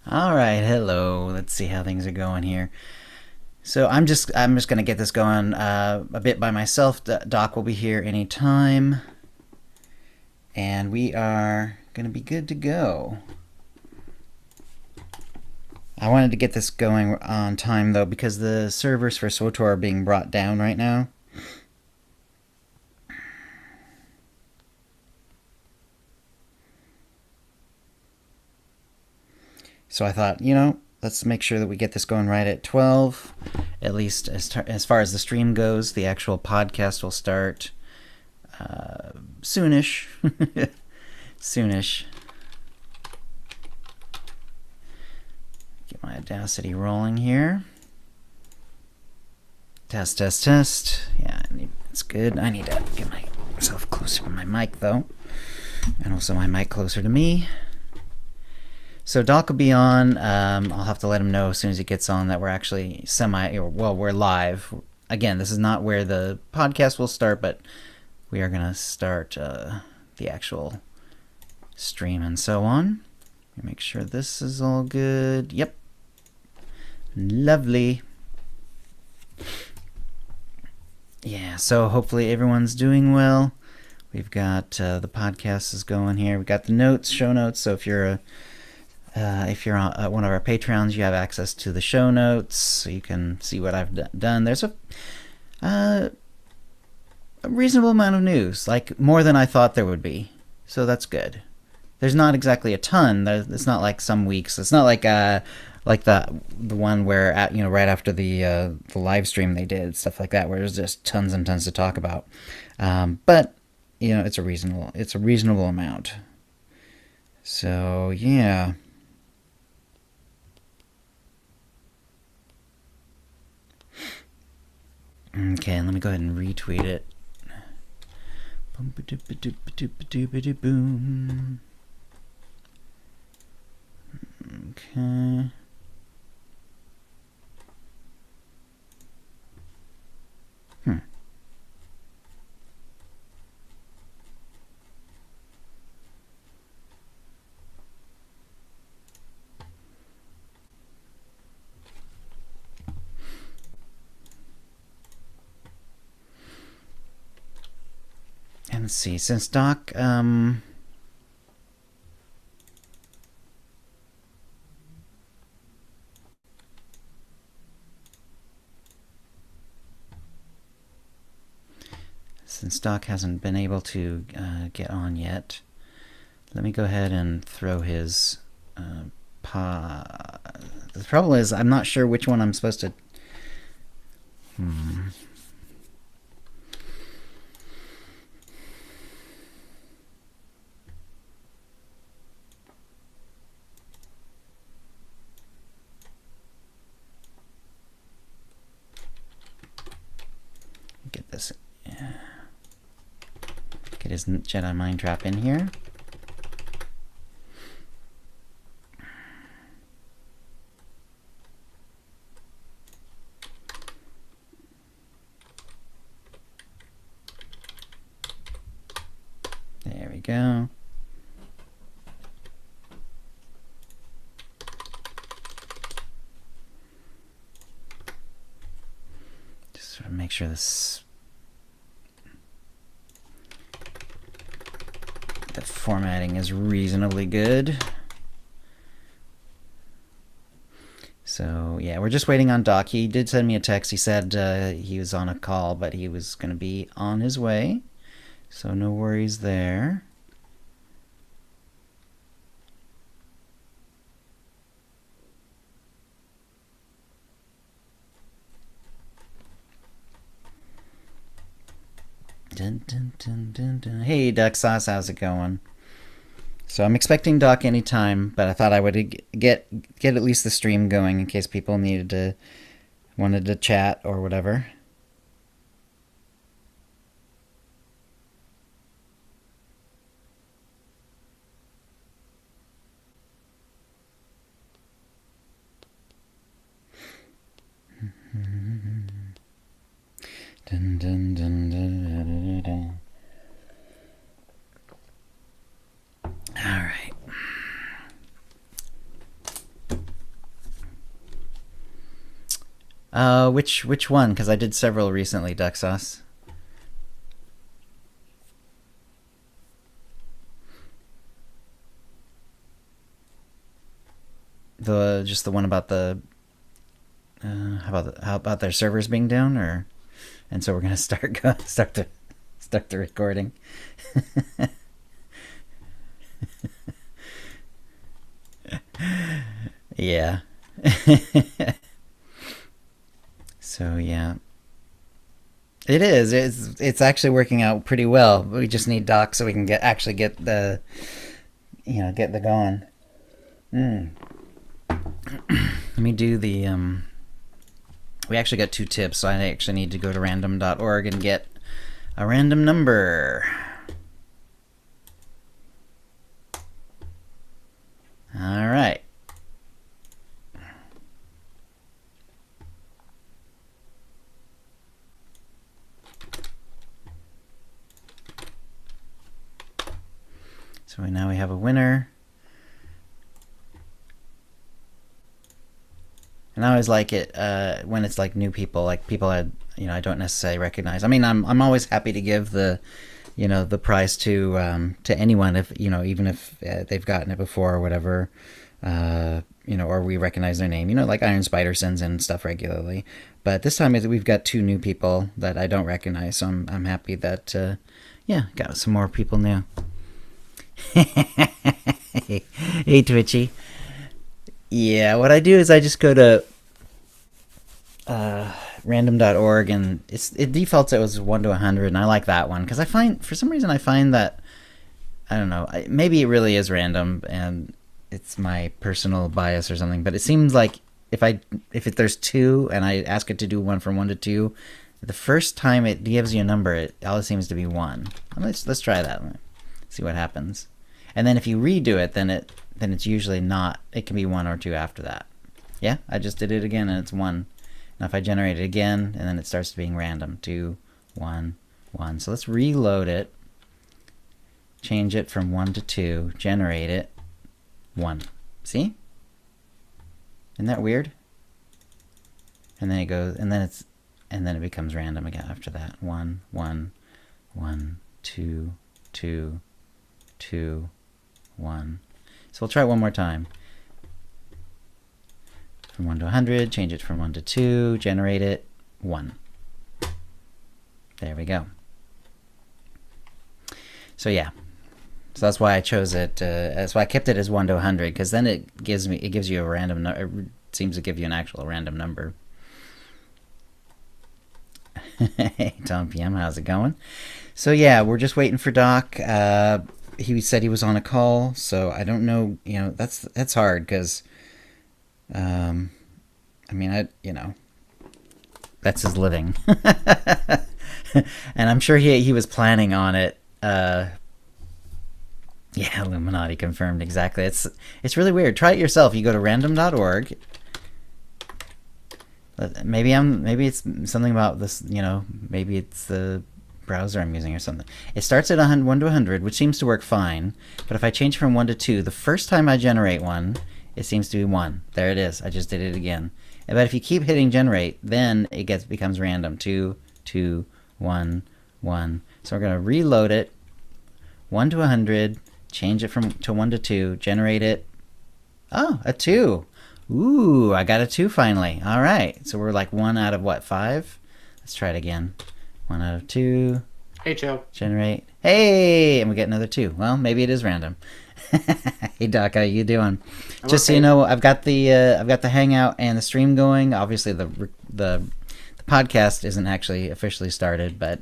All right, hello. Let's see how things are going here. So I'm just gonna get this going a bit by myself. Doc will be here anytime, and we are gonna be good to go. I wanted to get this going on time though because the servers for SWTOR are being brought down right now. So I thought, let's make sure that we get this going right at 12. At least as far as the stream goes, the actual podcast will start soonish. Soonish. Get my Audacity rolling here. Test, test, test. Yeah, it's good. I need to get myself closer to my mic though, and also my mic closer to me. So Doc will be on. I'll have to let him know as soon as he gets on that we're actually we're live. Again, this is not where the podcast will start, but we are going to start the actual stream and so on. Make sure this is all good. Yep. Lovely. Yeah, so hopefully everyone's doing well. We've got the podcast is going here. We've got the notes, show notes. So if you're on one of our Patreons, you have access to the show notes, so you can see what I've done. There's a reasonable amount of news, like more than I thought there would be. So that's good. There's not exactly a ton. It's not like some weeks. It's not like the one where right after the live stream they did stuff like that, where there's just tons and tons to talk about. But it's a reasonable amount. So yeah. Okay, let me go ahead and retweet it. Boom. Okay. And let's see, since Doc hasn't been able to get on yet, let me go ahead and throw his the trouble is I'm not sure which one I'm supposed to get this. Get his Jedi mind trap in here. There we go. Just sort of make sure the formatting is reasonably good. So yeah, we're just waiting on Doc. He did send me a text. He said he was on a call, but he was going to be on his way. So no worries there. Dun, dun, dun, dun, dun. Hey, Duck Sauce, how's it going? So I'm expecting Doc anytime, but I thought I would get at least the stream going in case people wanted to chat or whatever. Dun, dun, dun, dun, dun, dun, dun. All right. Which one? Because I did several recently, Duck Sauce. Just the one about the how about their servers being down, or and so we're gonna start the recording. Yeah. So yeah, it is. It's actually working out pretty well. We just need Doc so we can get the get the going. Let me do the we actually got 2 tips, so I actually need to go to random.org and get a random number. All right. So now we have a winner. And I always like it when it's like new people, like people I don't necessarily recognize. I mean, I'm always happy to give the prize to anyone if even if they've gotten it before or whatever, or we recognize their name. Like Iron Spider sends in stuff regularly, but this time we've got 2 new people that I don't recognize, so I'm happy that got some more people new. Hey Twitchy. Yeah, what I do is I just go to random.org, and it defaults it was 1 to 100, and I like that one because for some reason I find that, I don't know, maybe it really is random and it's my personal bias or something, but it seems like if there's 2 and I ask it to do one from 1 to 2, the first time it gives you a number, it always seems to be 1. Let's try that one. See what happens. And then if you redo it, then it's usually not. It can be 1 or 2 after that. Yeah, I just did it again and it's 1. Now if I generate it again, and then it starts being random. 2, 1, 1. So let's reload it. Change it from 1 to 2. Generate it. 1. See? Isn't that weird? And then it goes, and then it becomes random again after that. 1, 1, 1, 2, 2, 2, 1. So we'll try it one more time. From 1 to 100, change it from 1 to 2, generate it, 1. There we go. So yeah, so that's why I chose it. That's why I kept it as 1 to 100, because then it gives you a random. It seems to give you an actual random number. Hey Tom PM, how's it going? So yeah, we're just waiting for Doc. He said he was on a call, so I don't know. That's hard because, I mean, that's his living, and I'm sure he was planning on it. Yeah, Illuminati confirmed, exactly. It's really weird. Try it yourself. You go to random.org. Maybe it's something about this. Maybe it's the browser I'm using or something. It starts at 1 to 100, which seems to work fine. But if I change from 1 to 2, the first time I generate 1, it seems to be 1. There it is. I just did it again. But if you keep hitting generate, then it becomes random. 2, 2, 1, 1. So we're going to reload it. 1 to 100. Change it to 1 to 2. Generate it. Oh, a 2. Ooh, I got a 2 finally. All right. So we're like 1 out of what, 5? Let's try it again. 1 out of 2. Hey, Joe. Generate. Hey, and we get another 2. Well, maybe it is random. Hey Doc, how you doing? Just so you know, I've got the Hangout and the stream going. Obviously, the podcast isn't actually officially started, but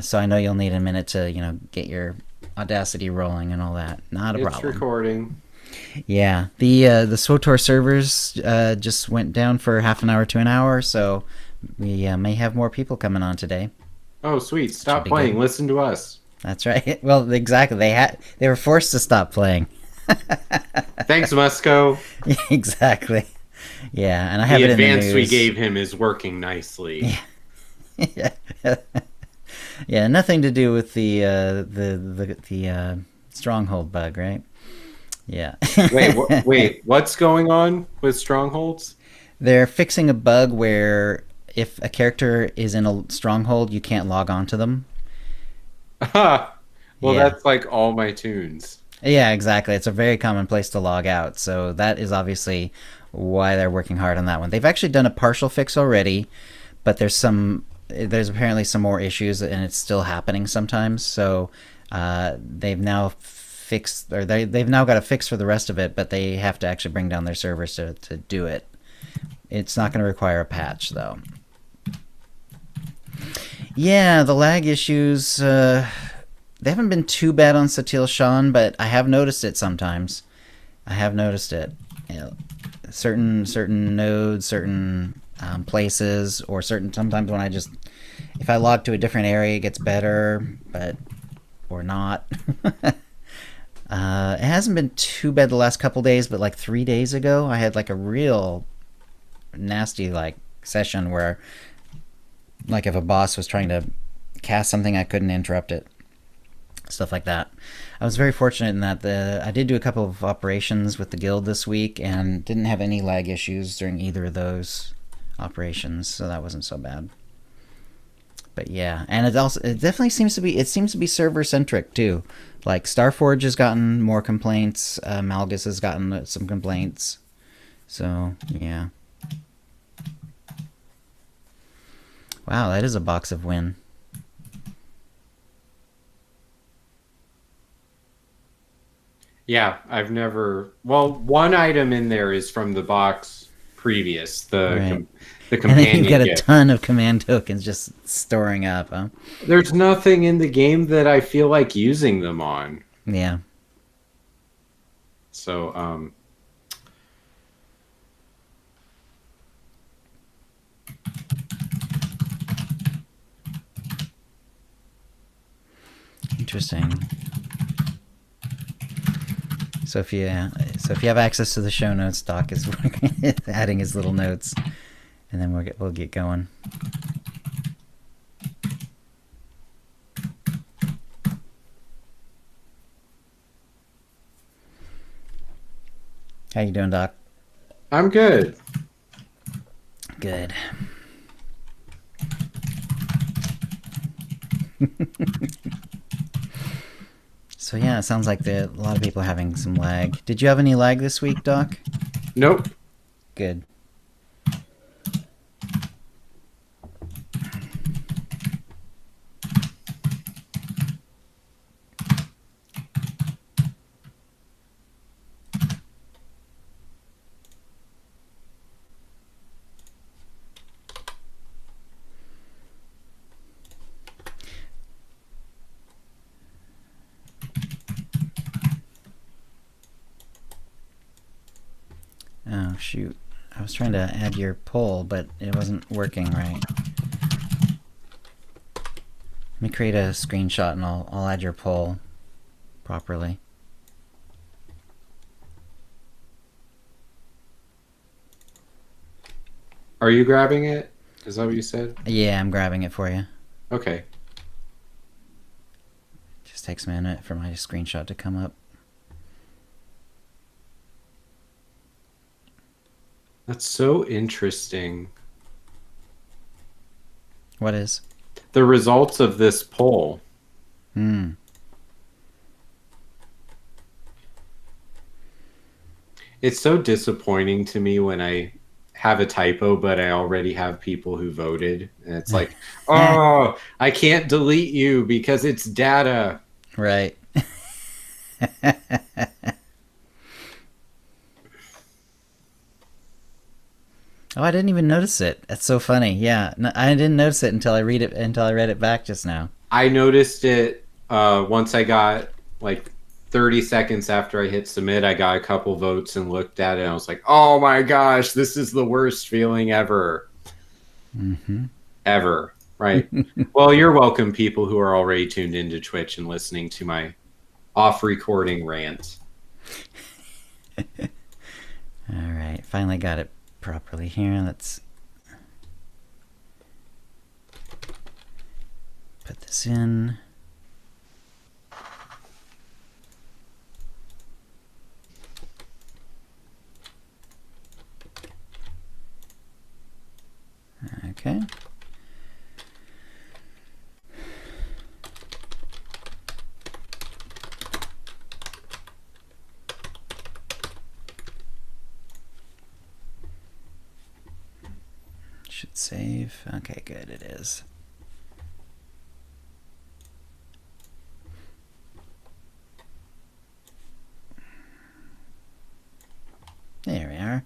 so I know you'll need a minute to get your Audacity rolling and all that. Not a problem. It's recording. Yeah, the SWTOR servers just went down for half an hour to an hour, so we may have more people coming on today. Oh, sweet! Stop playing. Good. Listen to us. That's right. Well, exactly. They were forced to stop playing. Thanks, Musco. Exactly. Yeah, and I have it in the news. The advance we gave him is working nicely. Yeah. Yeah, nothing to do with the stronghold bug, right? Yeah. Wait, what's going on with strongholds? They're fixing a bug where if a character is in a stronghold, you can't log on to them. Well, Yeah. that's like all my tunes. Yeah, exactly. It's a very common place to log out. So that is obviously why they're working hard on that one. They've actually done a partial fix already, but there's apparently some more issues and it's still happening sometimes. So they've now fixed, or they've now got a fix for the rest of it, but they have to actually bring down their servers to do it. It's not going to require a patch though. Yeah, the lag issues, they haven't been too bad on Satil Shan, but I have noticed it sometimes. I have noticed it. You know, certain nodes, certain places, or certain sometimes when if I log to a different area, it gets better, but or not. It hasn't been too bad the last couple days, but like 3 days ago, I had like a real nasty like session where like if a boss was trying to cast something, I couldn't interrupt it. Stuff like that. I was very fortunate in that I did do a couple of operations with the guild this week and didn't have any lag issues during either of those operations, so that wasn't so bad. But yeah, and it definitely seems to be server centric too. Like Starforge has gotten more complaints, Malgus has gotten some complaints. So yeah. Wow, that is a box of win. Yeah, I've never. Well, one item in there is from the box previous, Right. The And then you've companion got a gift. ton of command tokens just storing up, huh? There's nothing in the game that I feel like using them on. Yeah. So, Interesting. So if you have access to the show notes, Doc is adding his little notes, and then we'll get going. How you doing, Doc? I'm good. Good. So yeah, it sounds like a lot of people are having some lag. Did you have any lag this week, Doc? Nope. Good. Oh shoot. I was trying to add your poll, but it wasn't working right. Let me create a screenshot and I'll add your poll properly. Are you grabbing it? Is that what you said? Yeah, I'm grabbing it for you. Okay. Just takes a minute for my screenshot to come up. That's so interesting. What is? The results of this poll. It's so disappointing to me when I have a typo, but I already have people who voted. And it's like, oh, I can't delete you because it's data. Right. Oh, I didn't even notice it. That's so funny. Yeah, no, I didn't notice it until I read it back just now. I noticed it once I got like 30 seconds after I hit submit. I got a couple votes and looked at it. And I was like, oh my gosh, this is the worst feeling ever. Ever. Right. Well, you're welcome, people who are already tuned into Twitch and listening to my off recording rant. All right, finally got it properly here. Let's put this in. Okay. Should save. Okay, good. It is. There we are.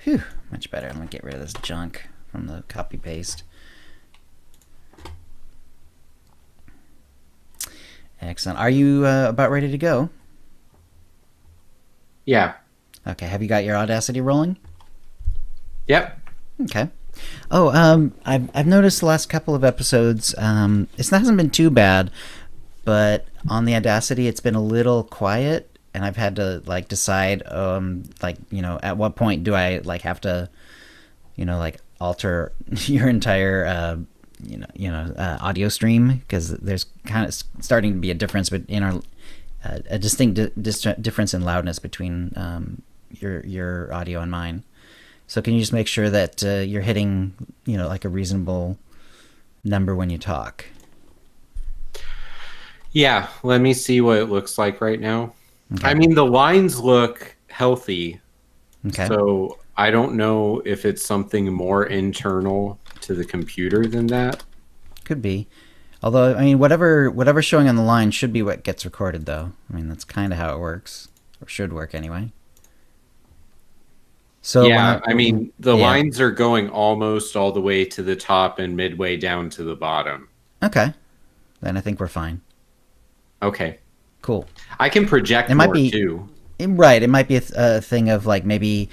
Whew, much better. I'm gonna get rid of this junk from the copy paste. Excellent. Are you about ready to go? Yeah. Okay. Have you got your Audacity rolling? Yep. Okay. Oh, I've noticed the last couple of episodes, it hasn't been too bad, but on the Audacity, it's been a little quiet, and I've had to like decide, at what point do I like have to, alter your entire, audio stream, because there's kind of starting to be a difference in our, a distinct difference in loudness between your audio and mine. So can you just make sure that you're hitting, like a reasonable number when you talk? Yeah, let me see what it looks like right now. Okay. I mean, the lines look healthy. Okay. So I don't know if it's something more internal to the computer than that. Could be. Although, I mean, whatever's showing on the line should be what gets recorded, though. I mean, that's kind of how it works, or should work anyway. So yeah, I mean, the lines are going almost all the way to the top and midway down to the bottom. Okay. Then I think we're fine. Okay. Cool. I can project it more might be, too. Right. It might be a thing of like maybe,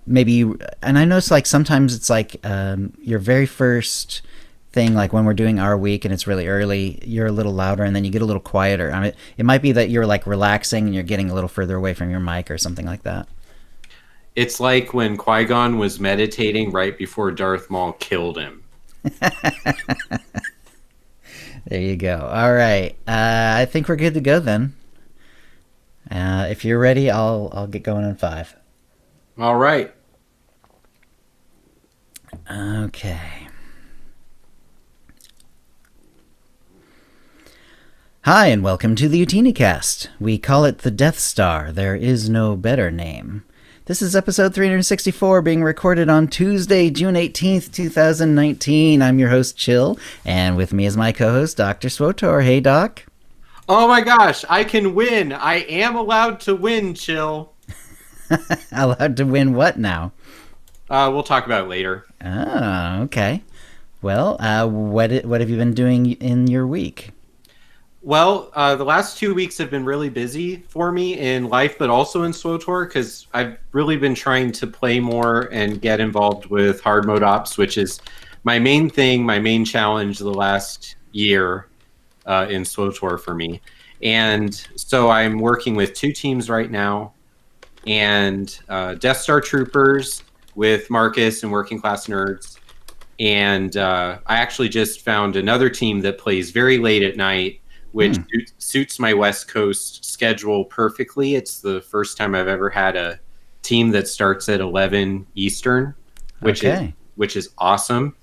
and I notice like sometimes it's like your very first thing, like when we're doing our week and it's really early, you're a little louder and then you get a little quieter. I mean, it might be that you're like relaxing and you're getting a little further away from your mic or something like that. It's like when Qui-Gon was meditating right before Darth Maul killed him. There you go. All right. I think we're good to go then. If you're ready, I'll get going in 5. All right. Okay. Hi, and welcome to the OotiniCast. We call it the Death Star. There is no better name. This is episode 364, being recorded on Tuesday, June 18th, 2019. I'm your host, Chill, and with me is my co-host, Dr. SWTOR. Hey, Doc. Oh my gosh, I can win. I am allowed to win, Chill. Allowed to win what now? We'll talk about it later. Oh, okay. Well, what have you been doing in your week? Well, the last 2 weeks have been really busy for me in life, but also in SWTOR, because I've really been trying to play more and get involved with hard mode ops, which is my main thing, my main challenge the last year in SWTOR for me. And so I'm working with 2 teams right now, and Death Star Troopers with Marcus and Working Class Nerds. And I actually just found another team that plays very late at night, which suits my West Coast schedule perfectly. It's the first time I've ever had a team that starts at 11 Eastern, which is awesome.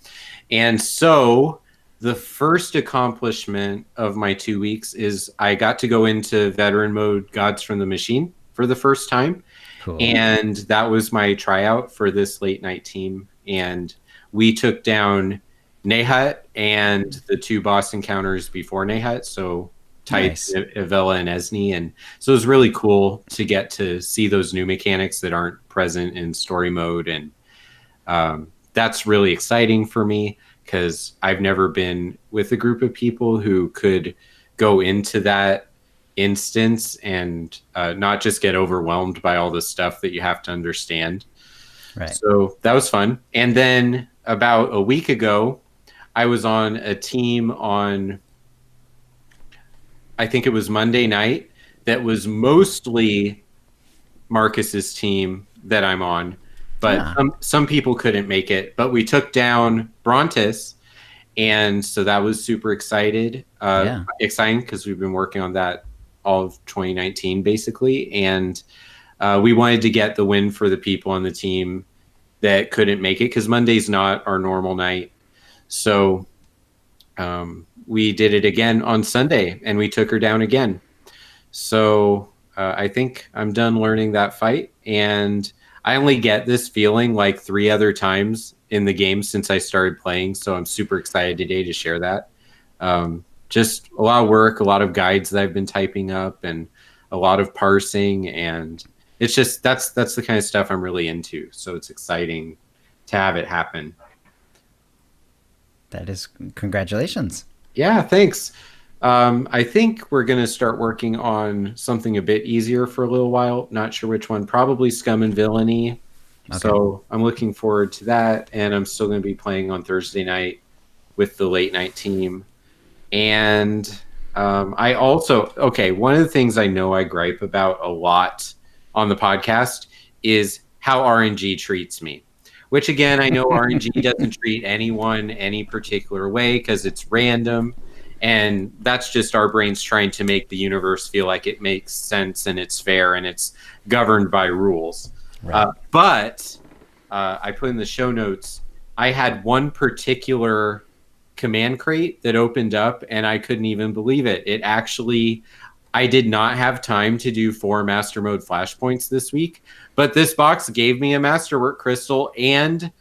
And so the first accomplishment of my 2 weeks is I got to go into veteran mode Gods from the Machine for the first time. Cool. And that was my tryout for this late night team. And we took down Nahut and the 2 boss encounters before Nahut, so Tights, nice. Avella, and Esni. And so it was really cool to get to see those new mechanics that aren't present in story mode. And that's really exciting for me, because I've never been with a group of people who could go into that instance and not just get overwhelmed by all the stuff that you have to understand. Right. So that was fun. And then about a week ago, I was on a team on, I think it was Monday night, that was mostly Marcus's team that I'm on, but some people couldn't make it. But we took down Brontis, and so that was super exciting because we've been working on that all of 2019 basically, and we wanted to get the win for the people on the team that couldn't make it, because Monday's not our normal night. So we did it again on Sunday, and we took her down again. So I think I'm done learning that fight, and I only get this feeling like 3 other times in the game since I started playing. So I'm super excited today to share that. Just a lot of work, a lot of guides that I've been typing up, and a lot of parsing, and it's just that's the kind of stuff I'm really into. So it's exciting to have it happen. That is, congratulations. Yeah, thanks. I think we're going to start working on something a bit easier for a little while. Not sure which one. Probably Scum and Villainy. Okay. So I'm looking forward to that. And I'm still going to be playing on Thursday night with the late night team. And I also, okay, one of the things I know I gripe about a lot on the podcast is how RNG treats me. Which, again, I know RNG doesn't treat anyone any particular way because it's random. And that's just our brains trying to make the universe feel like it makes sense and it's fair and it's governed by rules. Right. But I put in the show notes, I had one particular command crate that opened up and I couldn't even believe it. It actually, I did not have time to do 4 master mode flashpoints this week, but this box gave me a masterwork crystal and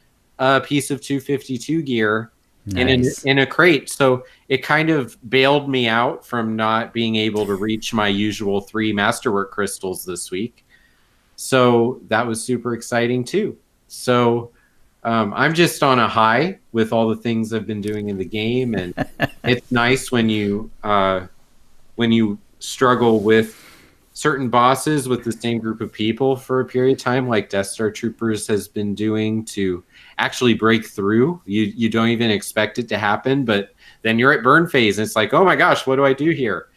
a piece of 252 gear. Nice. in a crate. So it kind of bailed me out from not being able to reach my usual 3 masterwork crystals this week. So that was super exciting too. So I'm just on a high with all the things I've been doing in the game, and it's nice when you struggle with certain bosses with the same group of people for a period of time, like Death Star Troopers has been doing, to actually break through. You don't even expect it to happen, but then you're at burn phase, and it's like, oh my gosh, what do I do here?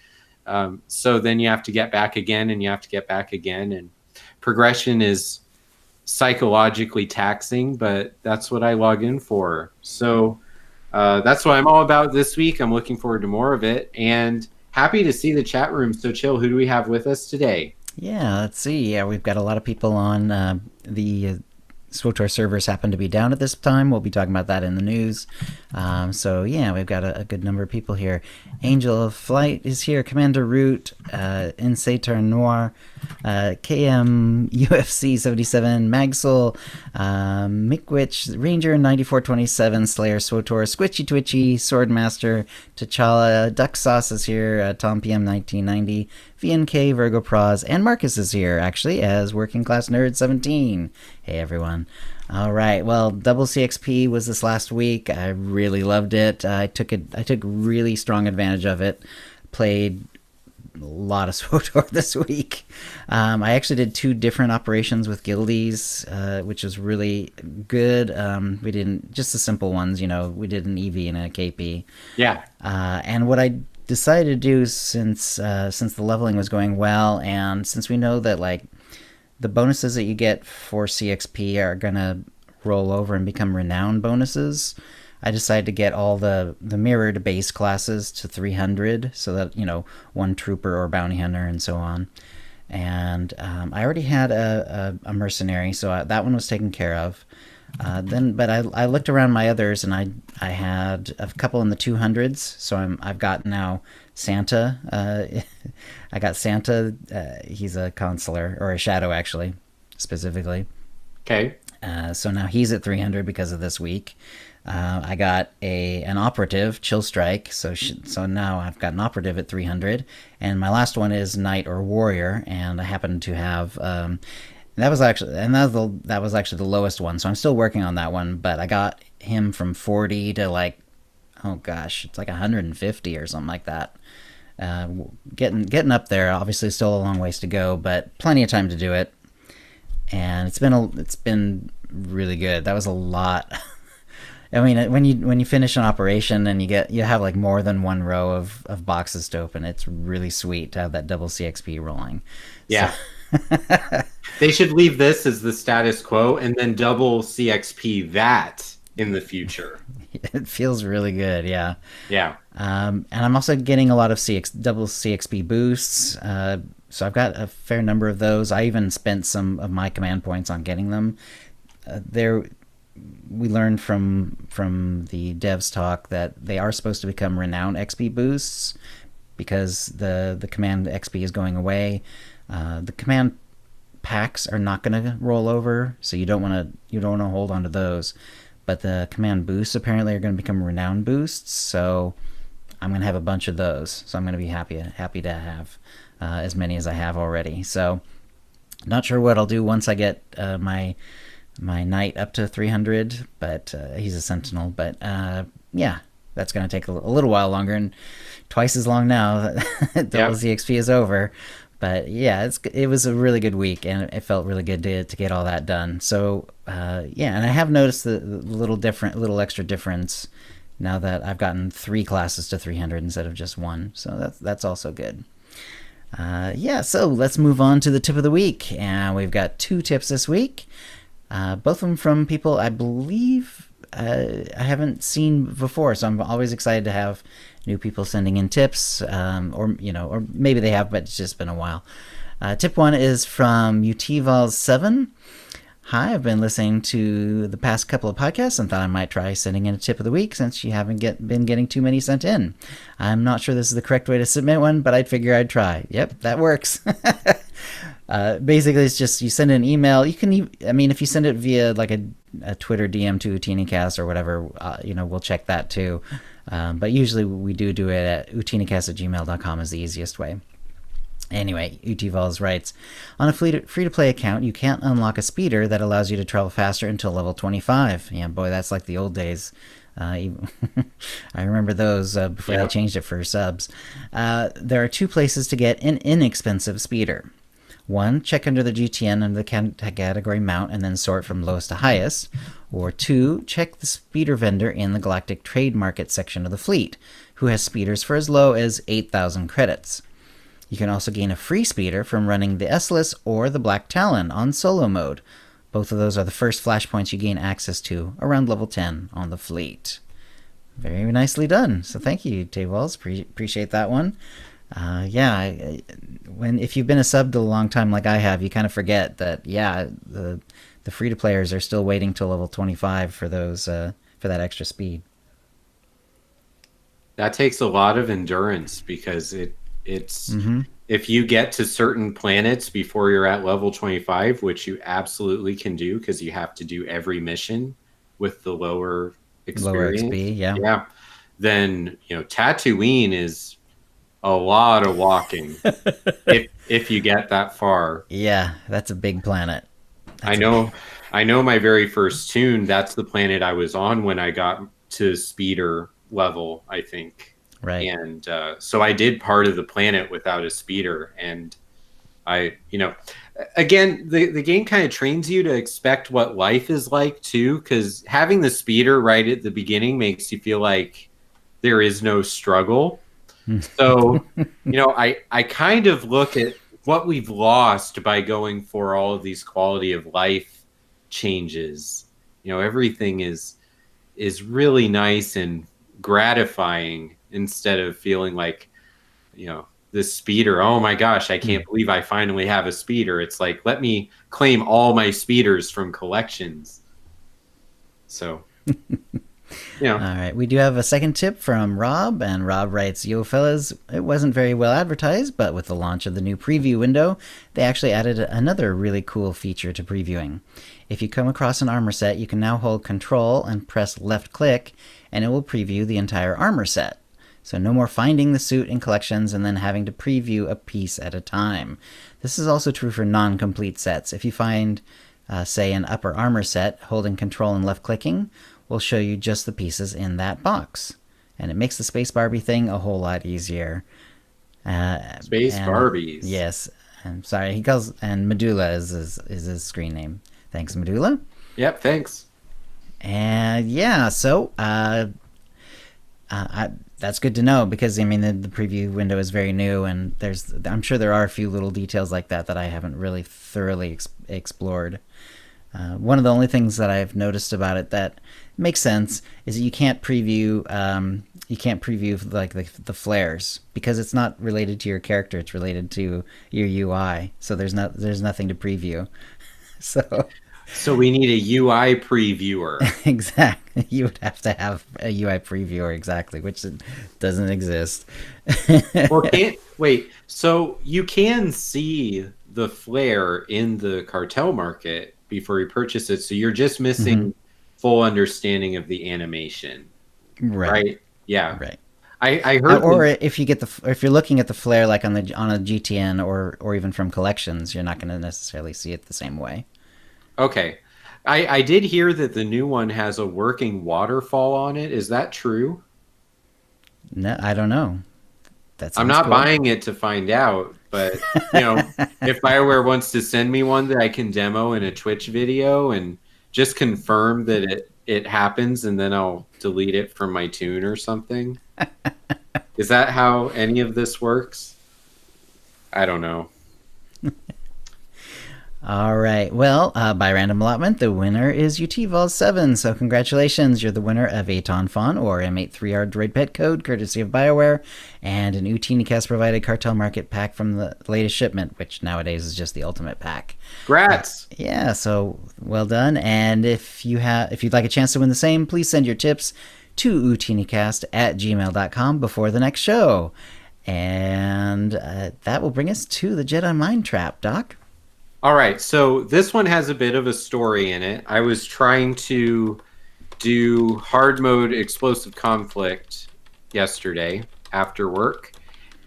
So then you have to get back again, and you have to get back again, and progression is psychologically taxing, but that's what I log in for. So that's what I'm all about this week. I'm looking forward to more of it, and happy to see the chat room so chill. Who do we have with us today? Yeah, let's see. Yeah, we've got a lot of people on. The SWTOR servers happen to be down at this time. We'll be talking about that in the news. So yeah, we've got a good number of people here. Angel of Flight is here. Commander Root, Insator Noir, KM UFC 77, Magsoul, Mickwitch, Ranger 9427, Slayer SWTOR, Squitchy Twitchy, Swordmaster, T'Challa, Duck Sauce is here, Tom PM 1990, VNK, Virgo Praz, and Marcus is here, actually, as Working Class Nerd 17. Hey, everyone. All right, well, Double CXP was this last week. I really loved it. I took really strong advantage of it. Played a lot of SWTOR this week. I actually did 2 different operations with guildies, which was really good. We didn't, just the simple ones, we did an EV and a KP. Yeah. And what I decided to do, since the leveling was going well, and since we know that like the bonuses that you get for CXP are gonna roll over and become renown bonuses, I decided to get all the mirrored base classes to 300, so that 1 trooper or bounty hunter and so on. And I already had a mercenary, so that one was taken care of. But I looked around my others, and I had a couple in the 200s. So I've got now Santa. I got Santa. He's a consular, or a shadow actually, specifically. Okay. So now he's at 300 because of this week. I got an operative, Chill Strike. So now I've got an operative at 300, and my last one is Knight or Warrior, and I happen to have. That was actually the lowest one. So I'm still working on that one, but I got him from 40 to like, oh gosh, it's like 150 or something like that. Getting up there. Obviously, still a long ways to go, but plenty of time to do it. And it's been really good. That was a lot. I mean, when you finish an operation and you have like more than 1 row of boxes to open, it's really sweet to have that double CXP rolling. Yeah. So. They should leave this as the status quo and then double CXP that in the future. It feels really good, yeah. Yeah. And I'm also getting a lot of double CXP boosts. So I've got a fair number of those. I even spent some of my command points on getting them. we learned from the devs talk that they are supposed to become renown XP boosts because the command XP is going away. The command packs are not going to roll over, so you don't want to hold on to those. But the command boosts apparently are going to become renown boosts, so I'm going to have a bunch of those. So I'm going to be happy to have as many as I have already. So not sure what I'll do once I get my knight up to 300, but he's a sentinel. But yeah, that's going to take a little while longer and twice as long now that double ZXP is over. But yeah, it was a really good week, and it felt really good to get all that done. So yeah, and I have noticed the little extra difference now that I've gotten 3 classes to 300 instead of just 1. So that's also good. Yeah, so let's move on to the tip of the week, and we've got 2 tips this week. Both of them from people I believe I haven't seen before, so I'm always excited to have new people sending in tips, or maybe they have, but it's just been a while. Tip 1 is from UTVols7. Hi, I've been listening to the past couple of podcasts and thought I might try sending in a tip of the week since you haven't been getting too many sent in. I'm not sure this is the correct way to submit one, but I'd figure I'd try. Yep, that works. Basically, it's just you send an email. You can, if you send it via like a Twitter DM to OotiniCast or whatever, we'll check that too. But usually we do it at OotiniCast@gmail.com is the easiest way. Anyway, UTVols writes, on a free-to-play account, you can't unlock a speeder that allows you to travel faster until level 25. Yeah, boy, that's like the old days. I remember those before they changed it for subs. There are 2 places to get an inexpensive speeder. 1, check under the GTN under the category mount and then sort from lowest to highest. Or 2, check the speeder vendor in the Galactic Trade Market section of the fleet, who has speeders for as low as 8,000 credits. You can also gain a free speeder from running the S-less or the Black Talon on solo mode. Both of those are the first flashpoints you gain access to around level 10 on the fleet. Very nicely done. So thank you, Tables. Appreciate that one. If you've been a sub to a long time like I have, you kind of forget that, the free-to-players are still waiting till level 25 for those for that extra speed. That takes a lot of endurance because it's if you get to certain planets before you're at level 25, which you absolutely can do because you have to do every mission with the lower experience. Lower XP, then Tatooine is a lot of walking if you get that far. Yeah, that's a big planet. I know my very first tune, that's the planet I was on when I got to speeder level, I think. Right. And so I did part of the planet without a speeder. And again, the game kind of trains you to expect what life is like too, because having the speeder right at the beginning makes you feel like there is no struggle. So, I kind of look at what we've lost by going for all of these quality of life changes. Everything is really nice and gratifying instead of feeling like, this speeder, oh my gosh, I can't believe I finally have a speeder. It's like, let me claim all my speeders from collections. So, All right, we do have a second tip from Rob, and Rob writes, yo fellas, it wasn't very well advertised, but with the launch of the new preview window, they actually added another really cool feature to previewing. If you come across an armor set, you can now hold Control and press left click, and it will preview the entire armor set. So no more finding the suit in collections and then having to preview a piece at a time. This is also true for non-complete sets. If you find, say, an upper armor set, holding Control and left clicking will show you just the pieces in that box. And it makes the Space Barbie thing a whole lot easier. Barbies. Yes. I'm sorry, he calls, and Medulla is his screen name. Thanks, Medulla. Yep, thanks. And yeah, so that's good to know because the preview window is very new, and I'm sure there are a few little details like that I haven't really thoroughly explored. One of the only things that I've noticed about it that makes sense is that you can't preview like the flares because it's not related to your character; it's related to your UI. So there's nothing to preview. So So we need a UI previewer. Exactly. You would have to have a UI previewer, exactly, which doesn't exist. Well, can't wait. So you can see the flare in the cartel market before you purchase it. So you're just Hmm. missing full understanding of the animation, Right. right? Yeah. Right. I heard Or the if you get if you're looking at the flare like on a GTN or even from collections, you're not going to necessarily see it the same way. okay. I did hear that the new one has a working waterfall on it. Is that true? No, I don't know. That I'm sounds not cool. buying it to find out, but if BioWare wants to send me one that I can demo in a Twitch video and just confirm that it happens, and then I'll delete it from my tune or something. Is that how any of this works? I don't know. All right. Well, by random allotment, the winner is UT-Vol7. So congratulations. You're the winner of a Tonfon or M83R Droid Pet Code, courtesy of BioWare, and an OotiniCast provided Cartel Market pack from the latest shipment, which nowadays is just the Ultimate Pack. Grats. Yeah, so well done. And if you'd like a chance to win the same, please send your tips to OotiniCast@gmail.com before the next show. And that will bring us to the Jedi Mind Trap, Doc. All right, so this one has a bit of a story in it. I was trying to do hard mode explosive conflict yesterday after work,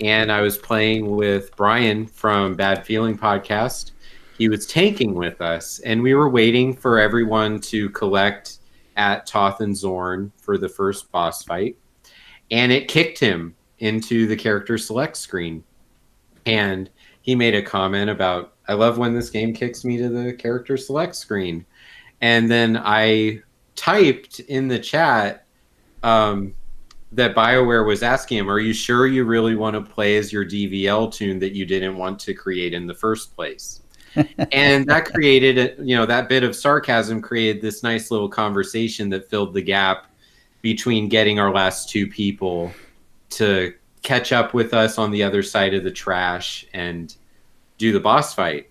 and I was playing with Brian from Bad Feeling Podcast. He was tanking with us, and we were waiting for everyone to collect at Toth and Zorn for the first boss fight, and it kicked him into the character select screen. And he made a comment about, I love when this game kicks me to the character select screen. And then I typed in the chat that BioWare was asking him, are you sure you really want to play as your DVL tune that you didn't want to create in the first place? And that created, that bit of sarcasm created this nice little conversation that filled the gap between getting our last two people to catch up with us on the other side of the trash and do the boss fight.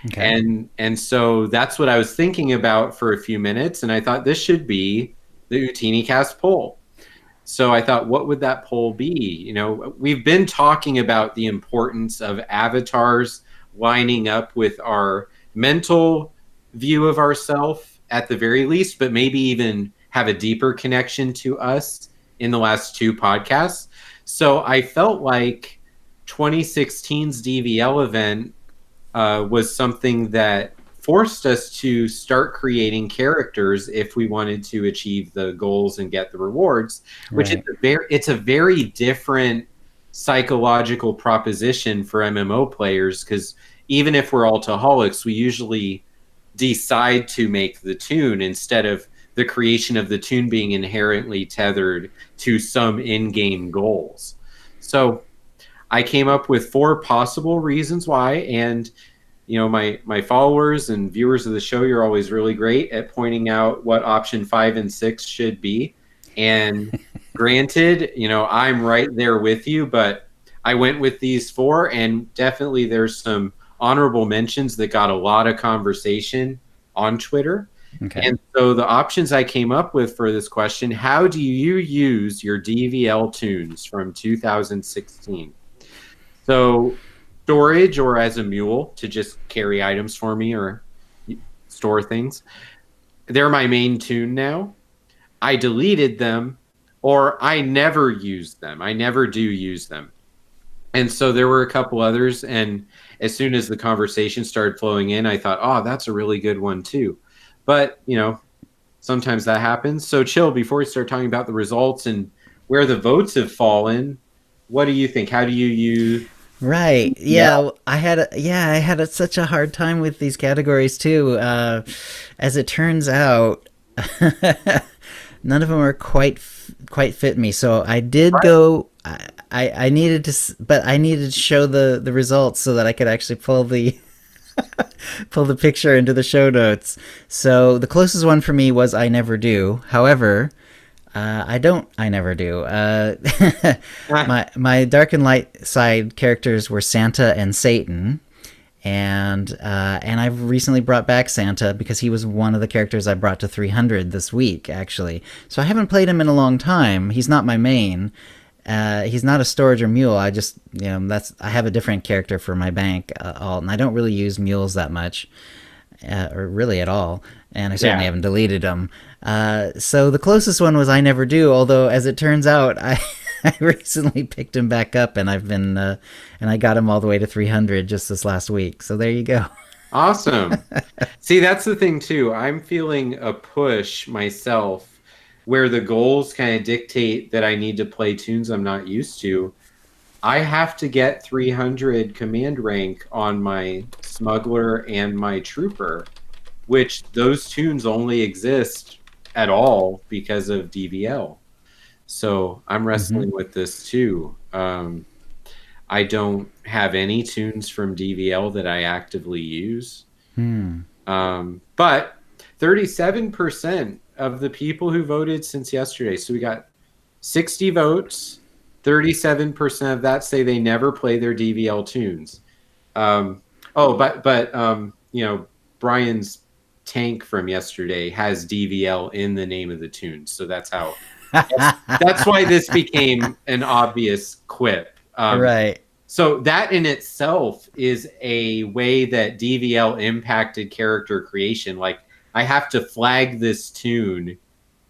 Okay. And so that's what I was thinking about for a few minutes, and I thought this should be the OotiniCast poll. So I thought, what would that poll be? We've been talking about the importance of avatars lining up with our mental view of ourselves at the very least, but maybe even have a deeper connection to us in the last two podcasts. So I felt like 2016's DVL event was something that forced us to start creating characters if we wanted to achieve the goals and get the rewards, which Right. it's a very different psychological proposition for MMO players, because even if we're altaholics, we usually decide to make the tune instead of the creation of the tune being inherently tethered to some in-game goals. So I came up with 4 possible reasons why, and my followers and viewers of the show, you're always really great at pointing out what option 5 and 6 should be. And granted, I'm right there with you, but I went with these 4, and definitely there's some honorable mentions that got a lot of conversation on Twitter. Okay. And so the options I came up with for this question: how do you use your DVL tunes from 2016? So storage, or as a mule to just carry items for me or store things. They're my main tune now. I deleted them, or I never used them. I never do use them. And so there were a couple others, and as soon as the conversation started flowing in, I thought, oh, that's a really good one too. But, sometimes that happens. So Chill, before we start talking about the results and where the votes have fallen, what do you think? How do you use Right. DVL? Yeah, I had such a hard time with these categories too. As it turns out, none of them are quite fit me. So I did go. I needed to, but I needed to show the results so that I could actually pull the pull the picture into the show notes. So the closest one for me was I never do. However, I never do. My dark and light side characters were Santa and Satan, and I've recently brought back Santa because he was one of the characters I brought to 300 this week, actually. So I haven't played him in a long time. He's not my main. He's not a storage or mule. I just, I have a different character for my bank alt, and I don't really use mules that much, or really at all. And I certainly haven't deleted them. So the closest one was I Never Do. Although, as it turns out, I recently picked him back up, and and I got him all the way to 300 just this last week. So there you go. Awesome. See, that's the thing too. I'm feeling a push myself where the goals kind of dictate that I need to play tunes I'm not used to. I have to get 300 command rank on my smuggler and my trooper, which those tunes only exist at all because of DVL. So I'm wrestling with this too. I don't have any tunes from DVL that I actively use. But 37% of the people who voted since yesterday, so we got 60 votes, 37% of that say they never play their DVL tunes. Brian's tank from yesterday has DVL in the name of the tune, so that's how. That's why this became an obvious quip. Right. So that in itself is a way that DVL impacted character creation. Like, I have to flag this tune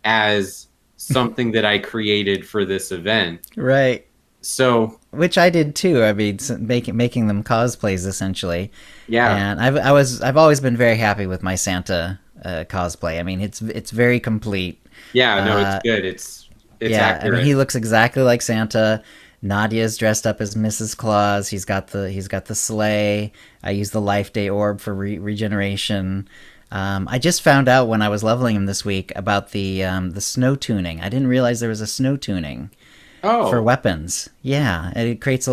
as something that I created for this event. Right. So, which I did too. I mean, making them cosplays essentially. Yeah. And I've always been very happy with my Santa cosplay. I mean, it's very complete. Yeah, no, it's good. It's accurate. I mean, he looks exactly like Santa. Nadia's dressed up as Mrs. Claus. He's got the sleigh. I use the Life Day orb for regeneration. I just found out when I was leveling him this week about the snow tuning. I didn't realize there was a snow tuning for weapons. Yeah, it creates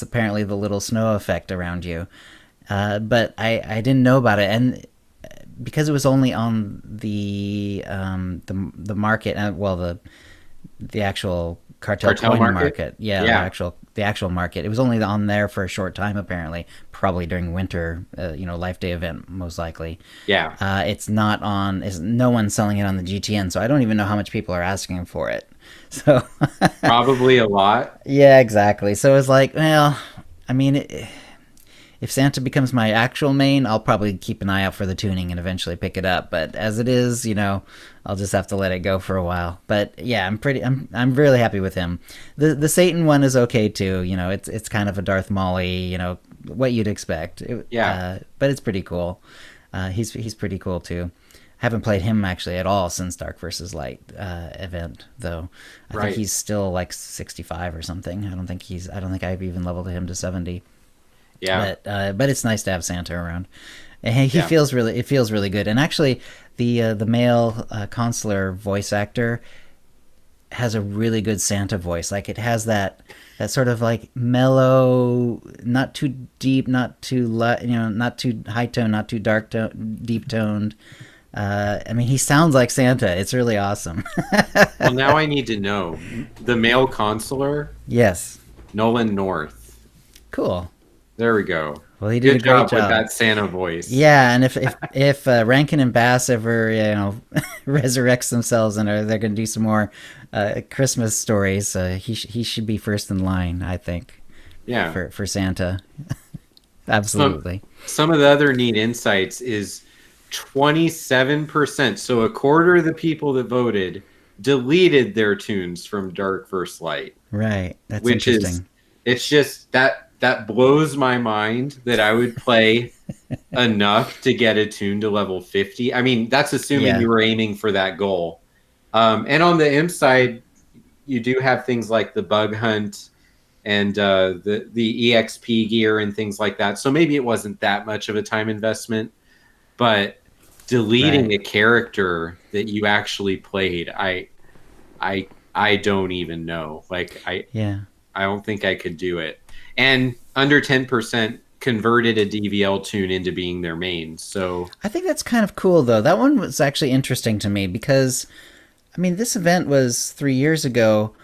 apparently the little snow effect around you. But I didn't know about it, and because it was only on the market, the actual cartel coin market. Yeah. The actual market. It was only on there for a short time, apparently, probably during winter, Life Day event, most likely. Yeah. It's not on. No one's selling it on the GTN, so I don't even know how much people are asking for it. So probably a lot. Yeah, exactly. So it's like, well, I mean, if Santa becomes my actual main, I'll probably keep an eye out for the tuning and eventually pick it up. But as it is, I'll just have to let it go for a while. But yeah, I'm really happy with him. The Satan one is okay too. It's kind of a Darth Maul-y, what you'd expect. But it's pretty cool. He's pretty cool too. I haven't played him actually at all since Dark versus Light event, though. I think he's still like 65 or something. I don't think I've even leveled him to 70. Yeah, but it's nice to have Santa around. And it feels really good. And actually, the male consular voice actor has a really good Santa voice. Like, it has that sort of like mellow, not too deep, not too not too high tone, not too deep toned. I mean, he sounds like Santa. It's really awesome. Well, now I need to know the male consular. Yes, Nolan North. Cool. There we go. Well, he did a great job with that Santa voice. Yeah, and if Rankin and Bass ever resurrects themselves and they're going to do some more Christmas stories, he should be first in line, I think. Yeah. For Santa. Absolutely. Some of the other neat insights is 27%, so a quarter of the people that voted deleted their tunes from Dark vs. Light. Right. That's interesting. It's just that blows my mind that I would play enough to get a tune to level 50. I mean, that's assuming you were aiming for that goal. And on the imp side, you do have things like the bug hunt and the EXP gear and things like that. So maybe it wasn't that much of a time investment, but deleting a character that you actually played, I don't even know. Like, I don't think I could do it. And under 10% converted a DVL tune into being their main. So I think that's kind of cool, though. That one was actually interesting to me because, I mean, this event was 3 years ago.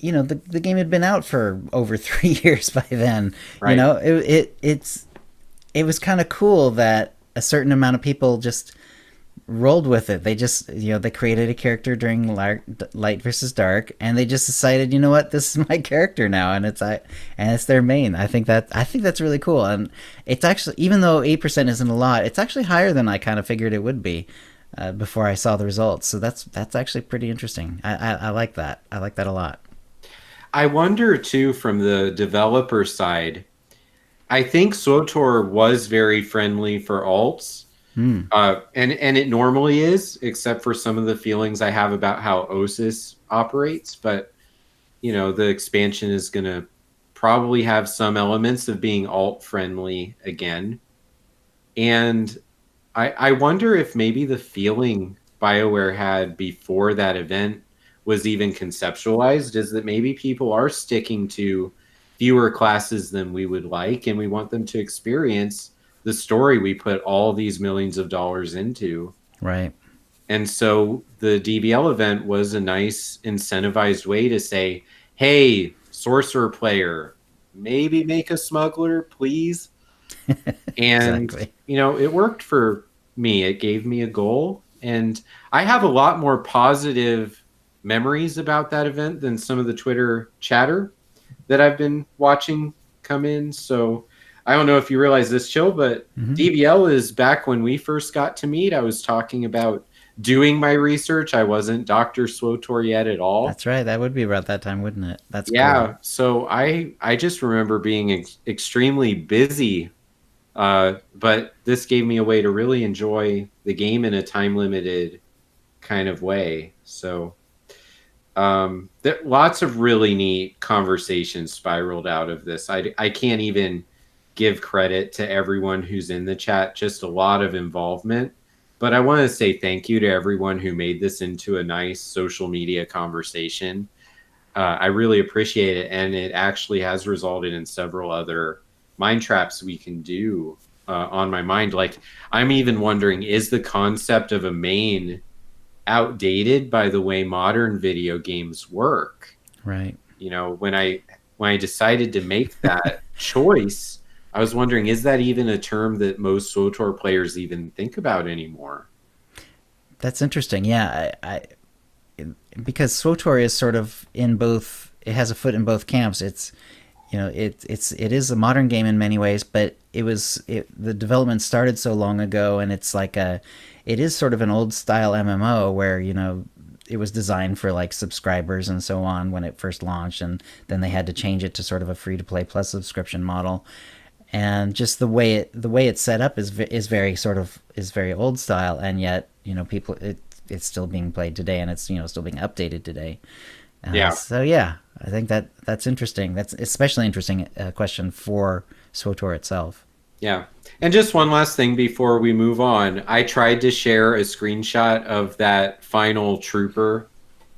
the game had been out for over 3 years by then. Right. It was kind of cool that a certain amount of people just rolled with it. They just, they created a character during light versus dark, and they just decided, what, this is my character now, and it's their main. I think that's really cool, and it's actually, even though 8% isn't a lot, it's actually higher than I kind of figured it would be before I saw the results. So that's actually pretty interesting. I like that. I like that a lot. I wonder too, from the developer side, I think SWTOR was very friendly for alts. And it normally is, except for some of the feelings I have about how OSIS operates. But the expansion is going to probably have some elements of being alt friendly again. And I wonder if maybe the feeling BioWare had before that event was even conceptualized, is that maybe people are sticking to fewer classes than we would like, and we want them to experience the story we put all these millions of dollars into. Right. And so the DBL event was a nice incentivized way to say, hey, sorcerer player, maybe make a smuggler, please. And, Exactly. it worked for me. It gave me a goal. And I have a lot more positive memories about that event than some of the Twitter chatter that I've been watching come in. So I don't know if you realize this, Chill, but DBL is back when we first got to meet. I was talking about doing my research. I wasn't Dr. SWTOR yet at all. That's right. That would be about that time, wouldn't it? That's yeah. cool. So I just remember being extremely busy, but this gave me a way to really enjoy the game in a time limited kind of way. So lots of really neat conversations spiraled out of this. I can't even give credit to everyone who's in the chat, just a lot of involvement. But I want to say thank you to everyone who made this into a nice social media conversation. I really appreciate it, and it actually has resulted in several other mind traps we can do on my mind. Like, I'm even wondering, is the concept of a main outdated by the way modern video games work? Right. When I decided to make that choice, I was wondering, is that even a term that most SWTOR players even think about anymore? That's interesting. Yeah, because SWTOR is sort of in both. It has a foot in both camps. It is a modern game in many ways, but the development started so long ago, and it is sort of an old style MMO where it was designed for like subscribers and so on when it first launched, and then they had to change it to sort of a free to play plus subscription model. And just the way it's set up is very old style, and yet people it's still being played today, and it's still being updated today. So yeah, I think that's interesting. That's especially interesting question for SWTOR itself. Yeah. And just one last thing before we move on. I tried to share a screenshot of that final Trooper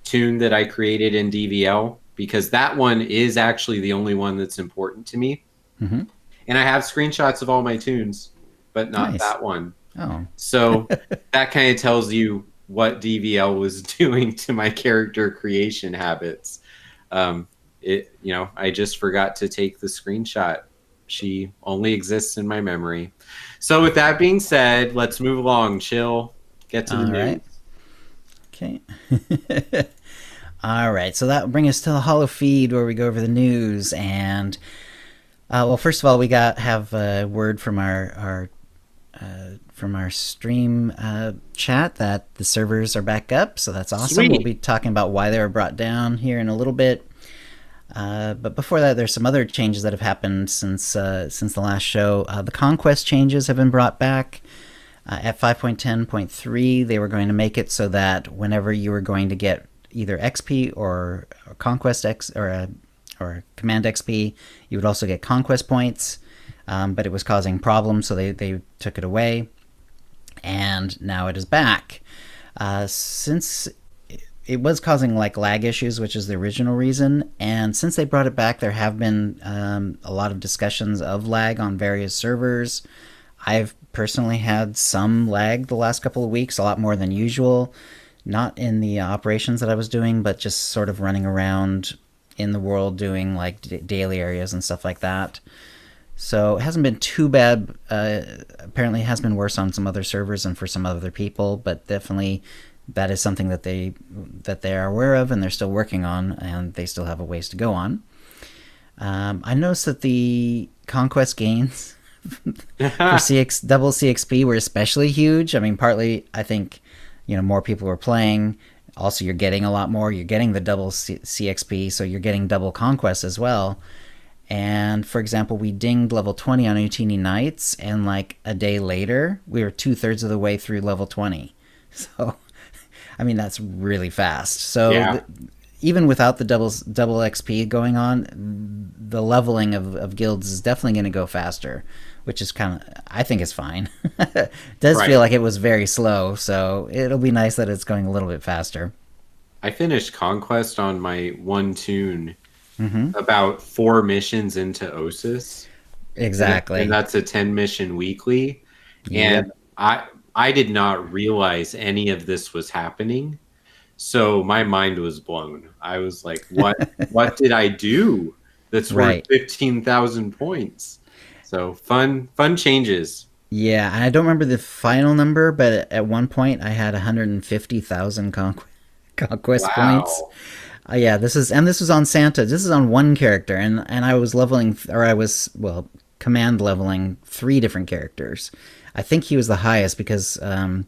tune that I created in DVL, because that one is actually the only one that's important to me. Mm-hmm. And I have screenshots of all my tunes, but not that one. Oh. So that kind of tells you what DVL was doing to my character creation habits. I just forgot to take the screenshot. She only exists in my memory. So with that being said, let's move along. Chill. Get to the news. Right. Okay. All right. So that will bring us to the Hollow Feed, where we go over the news. And well, first of all, we have a word from our stream chat that the servers are back up. So that's awesome. Sweet. We'll be talking about why they were brought down here in a little bit. But before that, there's some other changes that have happened since the last show. The Conquest Changes have been brought back. At 5.10.3, they were going to make it so that whenever you were going to get either XP or Conquest X or Command XP, you would also get Conquest points. But it was causing problems, so they took it away, and now it is back. Since it was causing like lag issues, which is the original reason, and since they brought it back, there have been a lot of discussions of lag on various servers. I've personally had some lag the last couple of weeks, a lot more than usual. Not in the operations that I was doing, but just sort of running around in the world doing like daily areas and stuff like that. So it hasn't been too bad. Apparently, it has been worse on some other servers and for some other people, but definitely that is something that they are aware of and they're still working on, and they still have a ways to go on. I noticed that the conquest gains for double CXP were especially huge. I mean, partly I think more people were playing. Also, you're getting a lot more. You're getting the double CXP, so you're getting double conquest as well. And for example, we dinged level 20 on Utini Knights, and like a day later, we were 2/3 of the way through level 20. So, I mean, that's really fast. So, Yeah. Even without the double XP going on, the leveling of guilds is definitely going to go faster, which is I think is fine. It does Right. feel like it was very slow, so it'll be nice that it's going a little bit faster. I finished Conquest on my one tune about 4 missions into Osis. Exactly. And that's a 10 mission weekly. Yep. And I did not realize any of this was happening. So my mind was blown. I was like, what did I do that's worth Right. 15,000 points? So fun changes. Yeah, I don't remember the final number, but at one point I had 150,000 conquest points. Wow. Yeah, this was on Santa. This is on one character, and I was leveling, or I was command leveling 3 different characters. I think he was the highest because one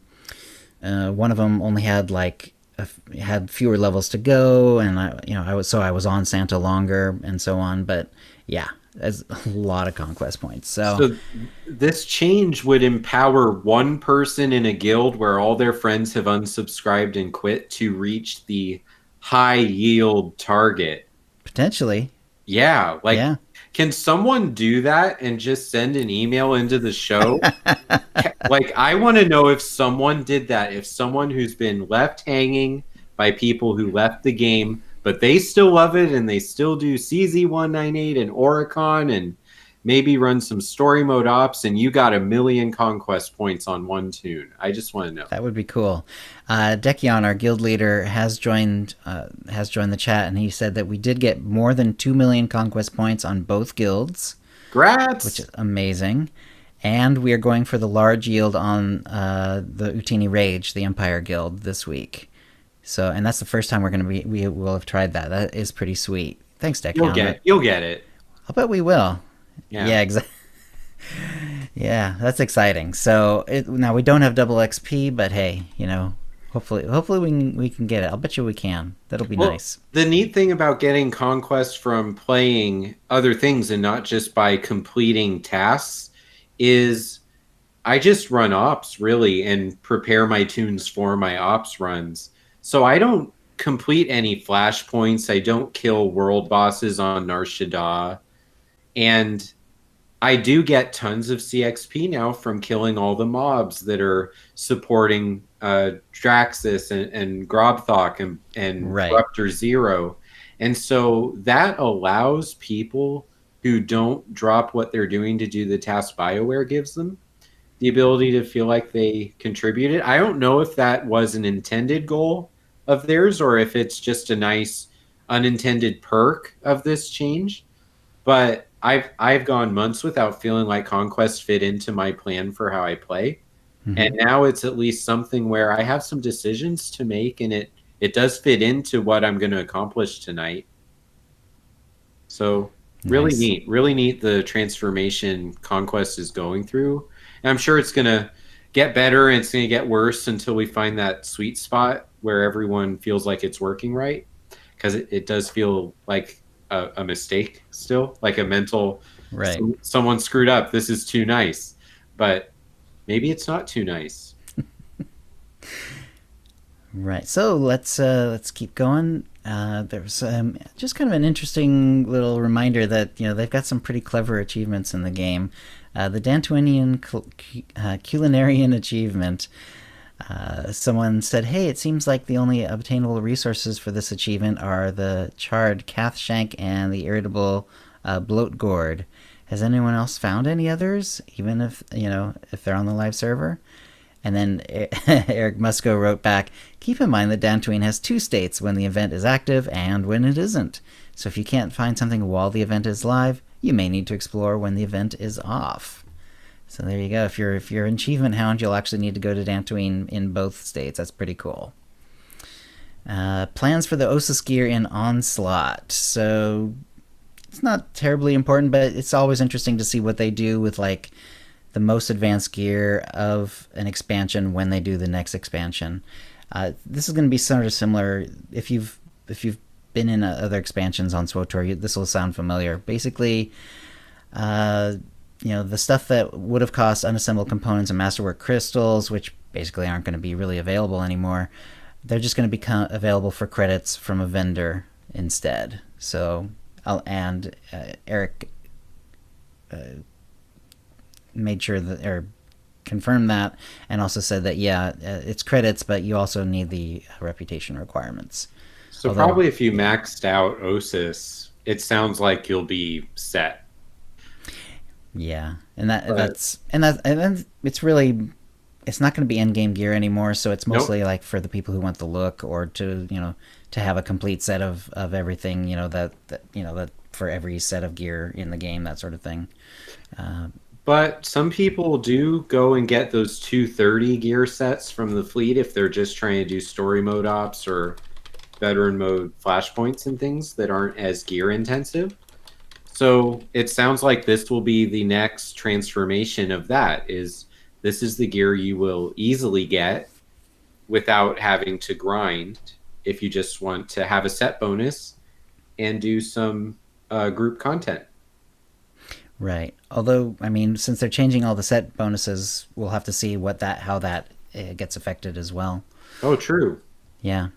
of them only had had fewer levels to go, and I was on Santa longer and so on. But yeah, that's a lot of conquest points. So this change would empower one person in a guild where all their friends have unsubscribed and quit to reach the high yield target. Potentially. Yeah, like Yeah. can someone do that and just send an email into the show? Like I want to know if someone did that, if someone who's been left hanging by people who left the game, but they still love it and they still do CZ198 and Oricon and maybe run some story mode ops, and you got 1,000,000 conquest points on one tune. I just want to know. That would be cool. Dekion, our guild leader, has joined the chat, and he said that we did get more than 2 million conquest points on both guilds, Grats! which is amazing. And we are going for the large yield on the Utini Rage, the Empire Guild, this week. So, and that's the first time we will have tried that. That is pretty sweet. Thanks, Dekion. You'll get it. I'll bet we will. Yeah, exactly. Yeah, that's exciting. So now we don't have double XP, but hey, hopefully we can get it. I'll bet you we can. That'll be nice. The neat thing about getting conquest from playing other things and not just by completing tasks is I just run ops really and prepare my tunes for my ops runs. So I don't complete any flashpoints. I don't kill world bosses on Nar Shaddaa. And I do get tons of CXP now from killing all the mobs that are supporting Draxus and Grobthok and Right. Corruptor Zero. And so that allows people who don't drop what they're doing to do the task BioWare gives them the ability to feel like they contributed. I don't know if that was an intended goal of theirs or if it's just a nice unintended perk of this change. But I've gone months without feeling like Conquest fit into my plan for how I play. Mm-hmm. And now it's at least something where I have some decisions to make, and it does fit into what I'm going to accomplish tonight. So really neat the transformation Conquest is going through. And I'm sure it's going to get better and it's going to get worse until we find that sweet spot where everyone feels like it's working right. Because it does feel like a mistake still, like a mental, right. Someone screwed up. This is too nice. But maybe it's not too nice. Right. So let's keep going. There's just kind of an interesting little reminder that they've got some pretty clever achievements in the game. The Dantooinian Culinarian achievement. Someone said, "Hey, it seems like the only obtainable resources for this achievement are the charred Cathshank and the irritable bloat gourd. Has anyone else found any others? Even if if they're on the live server?" And then Eric Musco wrote back, keep in mind that Dantooine has two states, when the event is active and when it isn't. So if you can't find something while the event is live, you may need to explore when the event is off. So there you go. If you're an achievement hound, you'll actually need to go to Dantooine in both states. That's pretty cool. Plans for the Osis gear in Onslaught. So it's not terribly important, but it's always interesting to see what they do with like the most advanced gear of an expansion when they do the next expansion. This is going to be sort of similar. If you've been in other expansions on SWTOR, this will sound familiar. Basically, the stuff that would have cost unassembled components and masterwork crystals, which basically aren't going to be really available anymore, they're just going to become available for credits from a vendor instead. So, Eric made sure that, or confirmed that, and also said that it's credits, but you also need the reputation requirements. So probably if you maxed out Osis, it sounds like you'll be set. Yeah, and that's it's really, it's not going to be end game gear anymore. So it's mostly like for the people who want the look, or to to have a complete set of everything. That for every set of gear in the game, that sort of thing. But some people do go and get those 230 gear sets from the fleet if they're just trying to do story mode ops or veteran mode flashpoints and things that aren't as gear intensive. So it sounds like this will be the next transformation of that. This is the gear you will easily get without having to grind if you just want to have a set bonus and do some group content. Right. Although, I mean, since they're changing all the set bonuses, we'll have to see how that gets affected as well. Oh, true. Yeah.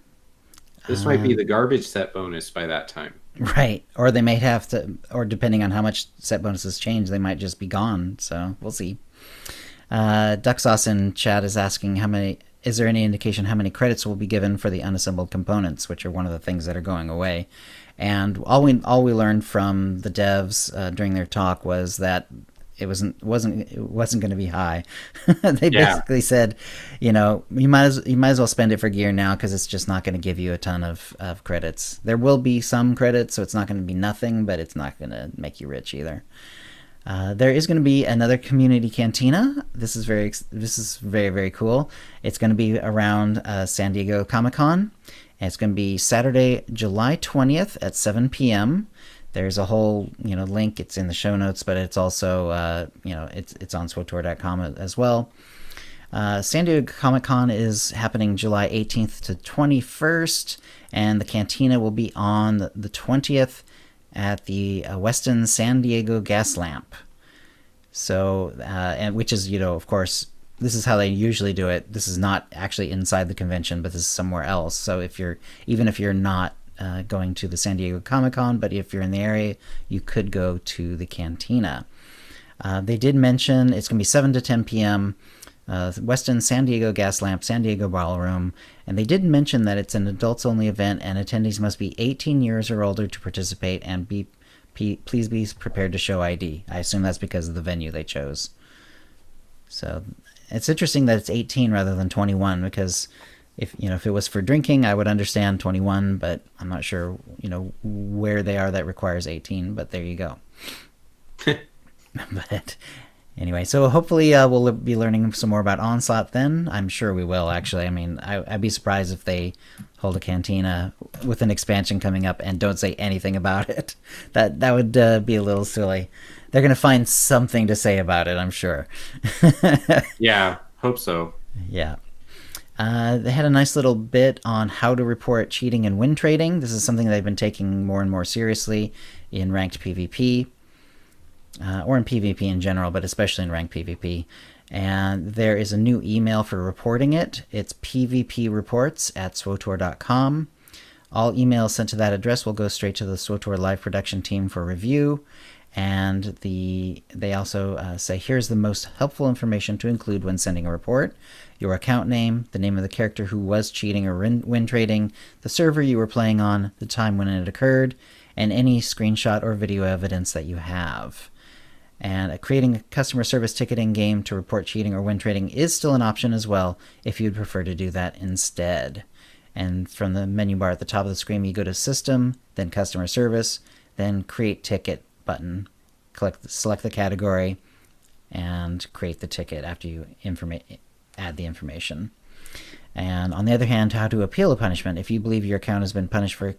This might be the garbage set bonus by that time. Right. Or they may have to, or depending on how much set bonuses change, they might just be gone. So we'll see. Duck Sauce in chat is asking is there any indication how many credits will be given for the unassembled components, which are one of the things that are going away. And all we learned from the devs during their talk was that it wasn't going to be high. They basically said, you might as well spend it for gear now, because it's just not going to give you a ton of credits. There will be some credits, so it's not going to be nothing, but it's not going to make you rich either. There is going to be another community cantina. This is very, very cool. It's going to be around San Diego Comic-Con. And it's going to be Saturday, July 20th at 7 p.m. There's a whole, link. It's in the show notes, but it's also, it's on SWTOR.com as well. San Diego Comic-Con is happening July 18th to 21st, and the cantina will be on the 20th at the Westin San Diego Gas Lamp. So, and which is, of course, this is how they usually do it. This is not actually inside the convention, but this is somewhere else. So even if you're not going to the San Diego Comic-Con, but if you're in the area, you could go to the cantina. They did mention it's going to be 7 to 10 p.m., Westin San Diego Gas Lamp, San Diego Ballroom, and they did mention that it's an adults-only event and attendees must be 18 years or older to participate, and please be prepared to show ID. I assume that's because of the venue they chose. So it's interesting that it's 18 rather than 21, because if it was for drinking, I would understand 21, but I'm not sure where they are that requires 18. But there you go. But anyway, so hopefully we'll be learning some more about Onslaught then. I'm sure we will, actually. I mean, I'd be surprised if they hold a cantina with an expansion coming up and don't say anything about it. That would be a little silly. They're going to find something to say about it, I'm sure. Yeah, hope so. Yeah. They had a nice little bit on how to report cheating and win trading. This is something they've been taking more and more seriously in ranked PvP, or in PvP in general, but especially in ranked PvP. And there is a new email for reporting it. It's pvpreports@SWTOR.com. All emails sent to that address will go straight to the SWTOR live production team for review. And they also say, here's the most helpful information to include when sending a report: your account name, the name of the character who was cheating or win trading, the server you were playing on, the time when it occurred, and any screenshot or video evidence that you have. And creating a customer service ticket in game to report cheating or win trading is still an option as well if you'd prefer to do that instead. And from the menu bar at the top of the screen, you go to System, then Customer Service, then Create Ticket button. Select the category and create the ticket after you add the information. And on the other hand, how to appeal a punishment. If you believe your account has been punished for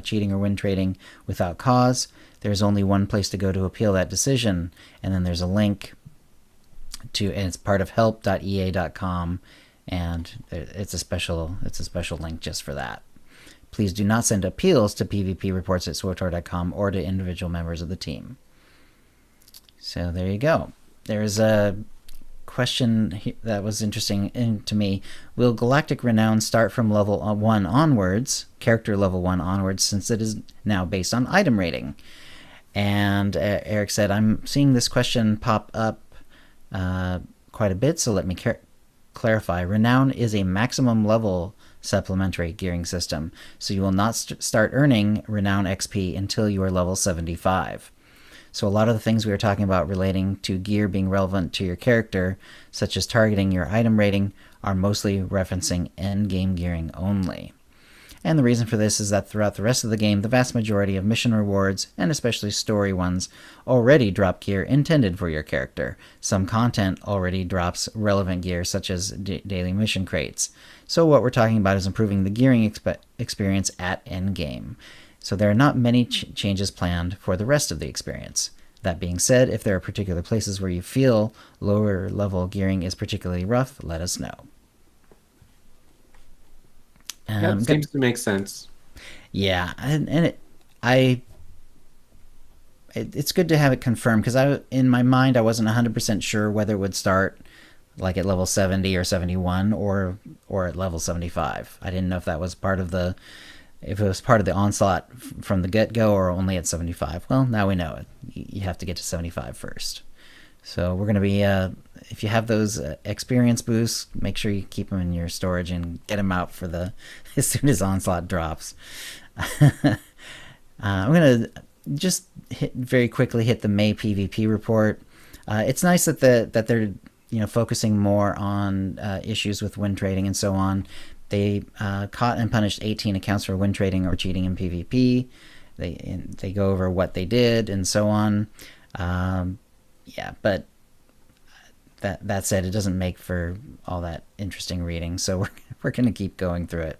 cheating or win trading without cause, there's only one place to go to appeal that decision, and then there's a link and it's part of help.ea.com, and it's a special link just for that. Please do not send appeals to pvpreports@SWTOR.com or to individual members of the team. So there you go. There's a question that was interesting to me. Will Galactic Renown start from level 1 onwards, character level 1 onwards, since it is now based on item rating? And Eric said, I'm seeing this question pop up quite a bit, so let me clarify. Renown is a maximum level supplementary gearing system, so you will not start earning Renown XP until you are level 75. So a lot of the things we were talking about relating to gear being relevant to your character, such as targeting your item rating, are mostly referencing end-game gearing only. And the reason for this is that throughout the rest of the game, the vast majority of mission rewards, and especially story ones, already drop gear intended for your character. Some content already drops relevant gear, such as daily mission crates. So what we're talking about is improving the gearing experience at endgame. So there are not many changes planned for the rest of the experience. That being said, if there are particular places where you feel lower level gearing is particularly rough, let us know. That seems to make sense. Yeah, and it's good to have it confirmed, because in my mind I wasn't 100% sure whether it would start like at level 70 or 71 or at level 75. I didn't know if that was part of the onslaught from the get-go or only at 75. Well, now we know it. You have to get to 75 first. So we're going to be, if you have those experience boosts, make sure you keep them in your storage and get them out as soon as Onslaught drops. I'm going to just very quickly hit the May PvP report. It's nice that they're focusing more on issues with win trading and so on. They caught and punished 18 accounts for win trading or cheating in PvP. They go over what they did and so on. Yeah, but that said, it doesn't make for all that interesting reading, so we're going to keep going through it.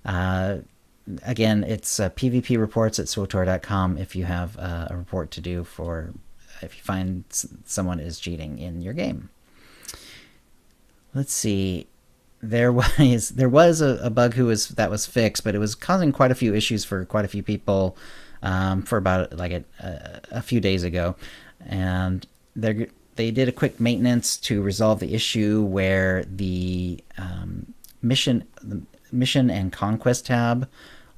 Again, it's PvP reports at SWTOR.com if you have a report to do if you find someone is cheating in your game. Let's see. There was a bug that was fixed, but it was causing quite a few issues for quite a few people for about a few days ago, and they did a quick maintenance to resolve the issue where the mission and conquest tab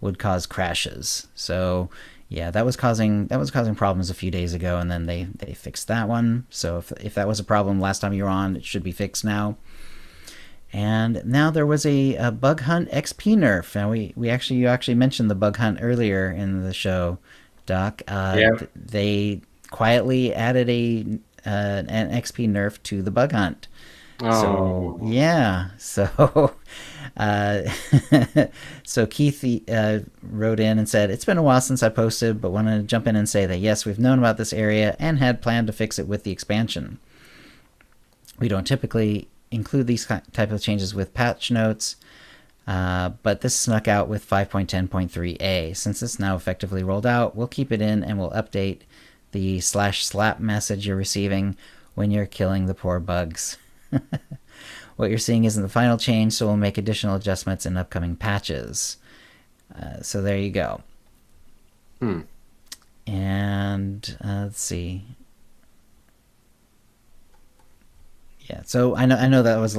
would cause crashes. So yeah, that was causing problems a few days ago, and then they fixed that one. So if that was a problem last time you were on, it should be fixed now. And now there was a bug Hunt Xp Nerf. Now you actually mentioned the bug hunt earlier in the show, Doc. Yeah. They quietly added an XP Nerf to the bug hunt. Oh. So yeah, so so Keith wrote in and said, it's been a while since I posted, but wanted to jump in and say that yes, we've known about this area and had planned to fix it with the expansion. We don't typically include these type of changes with patch notes, but this snuck out with 5.10.3a. Since it's now effectively rolled out, we'll keep it in and we'll update the /slap message you're receiving when you're killing the poor bugs. What you're seeing isn't the final change, so we'll make additional adjustments in upcoming patches. So there you go. And let's see. Yeah, so I know that was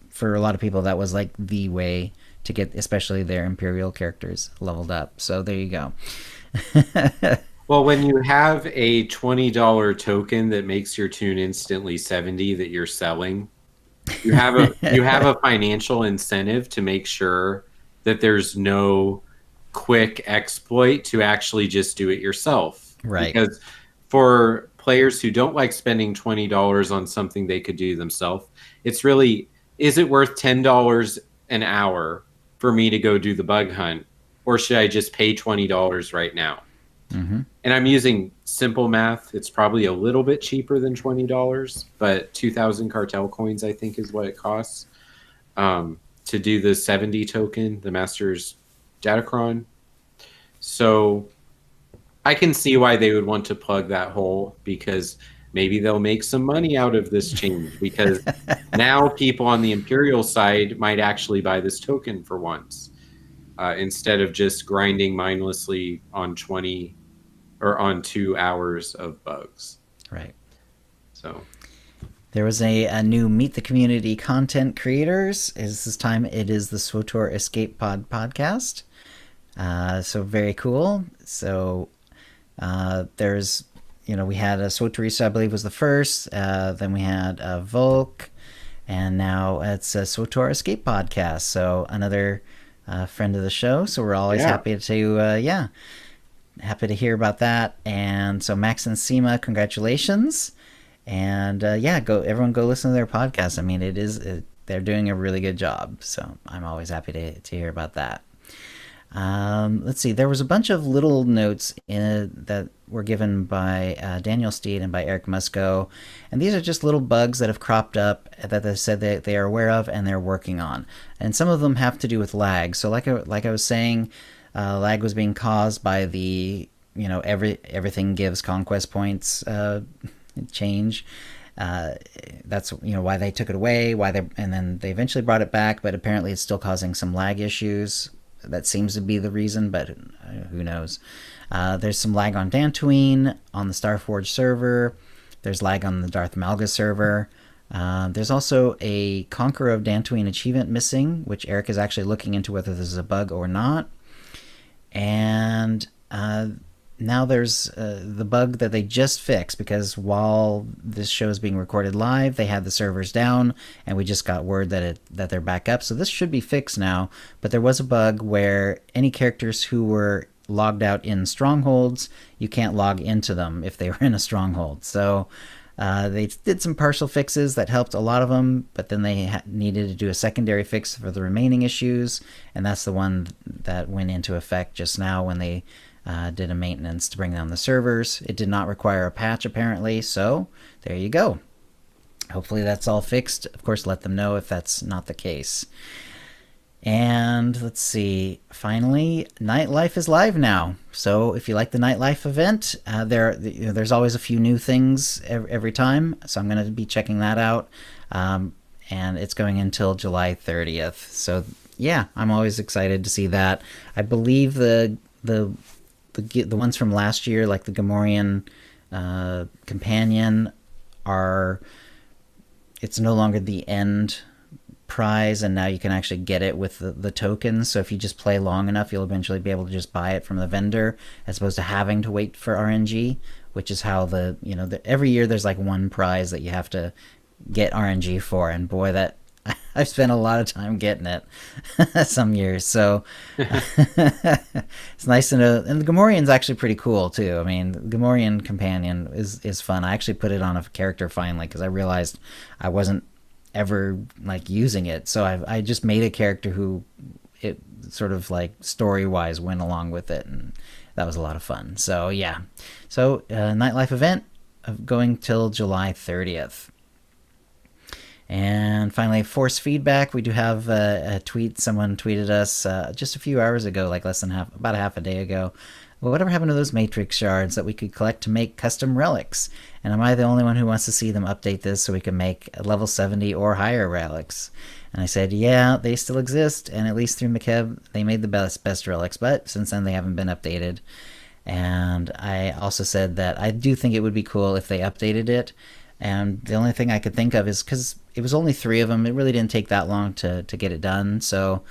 for a lot of people, that was like the way to get especially their Imperial characters leveled up. So there you go. Well, when you have a $20 token that makes your tune instantly 70 that you're selling, you have a financial incentive to make sure that there's no quick exploit to actually just do it yourself. Right. Because for players who don't like spending $20 on something they could do themselves. It's really, is it worth $10 an hour for me to go do the bug hunt, or should I just pay $20 right now? Mm-hmm. And I'm using simple math. It's probably a little bit cheaper than $20, but 2,000 cartel coins, I think, is what it costs to do the 70 token, the Master's Datacron. So I can see why they would want to plug that hole, because maybe they'll make some money out of this change, because now people on the Imperial side might actually buy this token for once, instead of just grinding mindlessly on 20 or on 2 hours of bugs. Right. So there was a new Meet the Community content creators. This time it is the SWTOR Escape Pod podcast. So very cool. So there's, we had a SWTORista, I believe, was the first. Then we had Volk, and now it's a SWTOR Escape podcast. So another friend of the show. So we're always happy to, happy to hear about that. And so Max and Seema, congratulations. And everyone go listen to their podcast. I mean, they're doing a really good job. So I'm always happy to hear about that. Let's see. There was a bunch of little notes that were given by Daniel Steed and by Eric Musco, and these are just little bugs that have cropped up that they said that they are aware of and they're working on. And some of them have to do with lag. So like I was saying, lag was being caused by the everything gives conquest points change. That's why they took it away. And then they eventually brought it back, but apparently it's still causing some lag issues. That seems to be the reason, but who knows? There's some lag on Dantooine on the Starforge server. There's lag on the Darth Malgus server. There's also a Conqueror of Dantooine achievement missing, which Eric is actually looking into whether this is a bug or not. And now there's the bug that they just fixed, because while this show is being recorded live, they had the servers down, and we just got word that they're back up. So this should be fixed now. But there was a bug where any characters who were logged out in strongholds, you can't log into them if they were in a stronghold. So they did some partial fixes that helped a lot of them, but then they needed to do a secondary fix for the remaining issues, and that's the one that went into effect just now when they did a maintenance to bring down the servers. It did not require a patch, apparently, so there you go. Hopefully that's all fixed. Of course, let them know if that's not the case. And let's see, finally, Nightlife is live now. So if you like the Nightlife event, there's always a few new things every time, so I'm going to be checking that out. And it's going until July 30th. So yeah, I'm always excited to see that. I believe the ones from last year, like the Gamorrean companion, it's no longer the end prize, and now you can actually get it with the tokens. So if you just play long enough, you'll eventually be able to just buy it from the vendor, as opposed to having to wait for RNG, which is how every year there's like one prize that you have to get RNG for, and boy, that I've spent a lot of time getting it some years, so it's nice to know. And the Gamorrean's actually pretty cool too. I mean, the Gamorrean companion is fun. I actually put it on a character finally, because I realized I wasn't ever like using it, so I just made a character who it sort of like story-wise went along with it, and that was a lot of fun. So yeah, so Nightlife event going till July 30th. And finally, force feedback. We do have a tweet. Someone tweeted us just a few hours ago, like about a half a day ago. Well, whatever happened to those matrix shards that we could collect to make custom relics? And am I the only one who wants to see them update this so we can make level 70 or higher relics? And I said, yeah, they still exist, and at least through McKeb, they made the best relics, but since then they haven't been updated. And I also said that I do think it would be cool if they updated it. And the only thing I could think of is, because it was only 3 of them, it really didn't take that long to get it done. So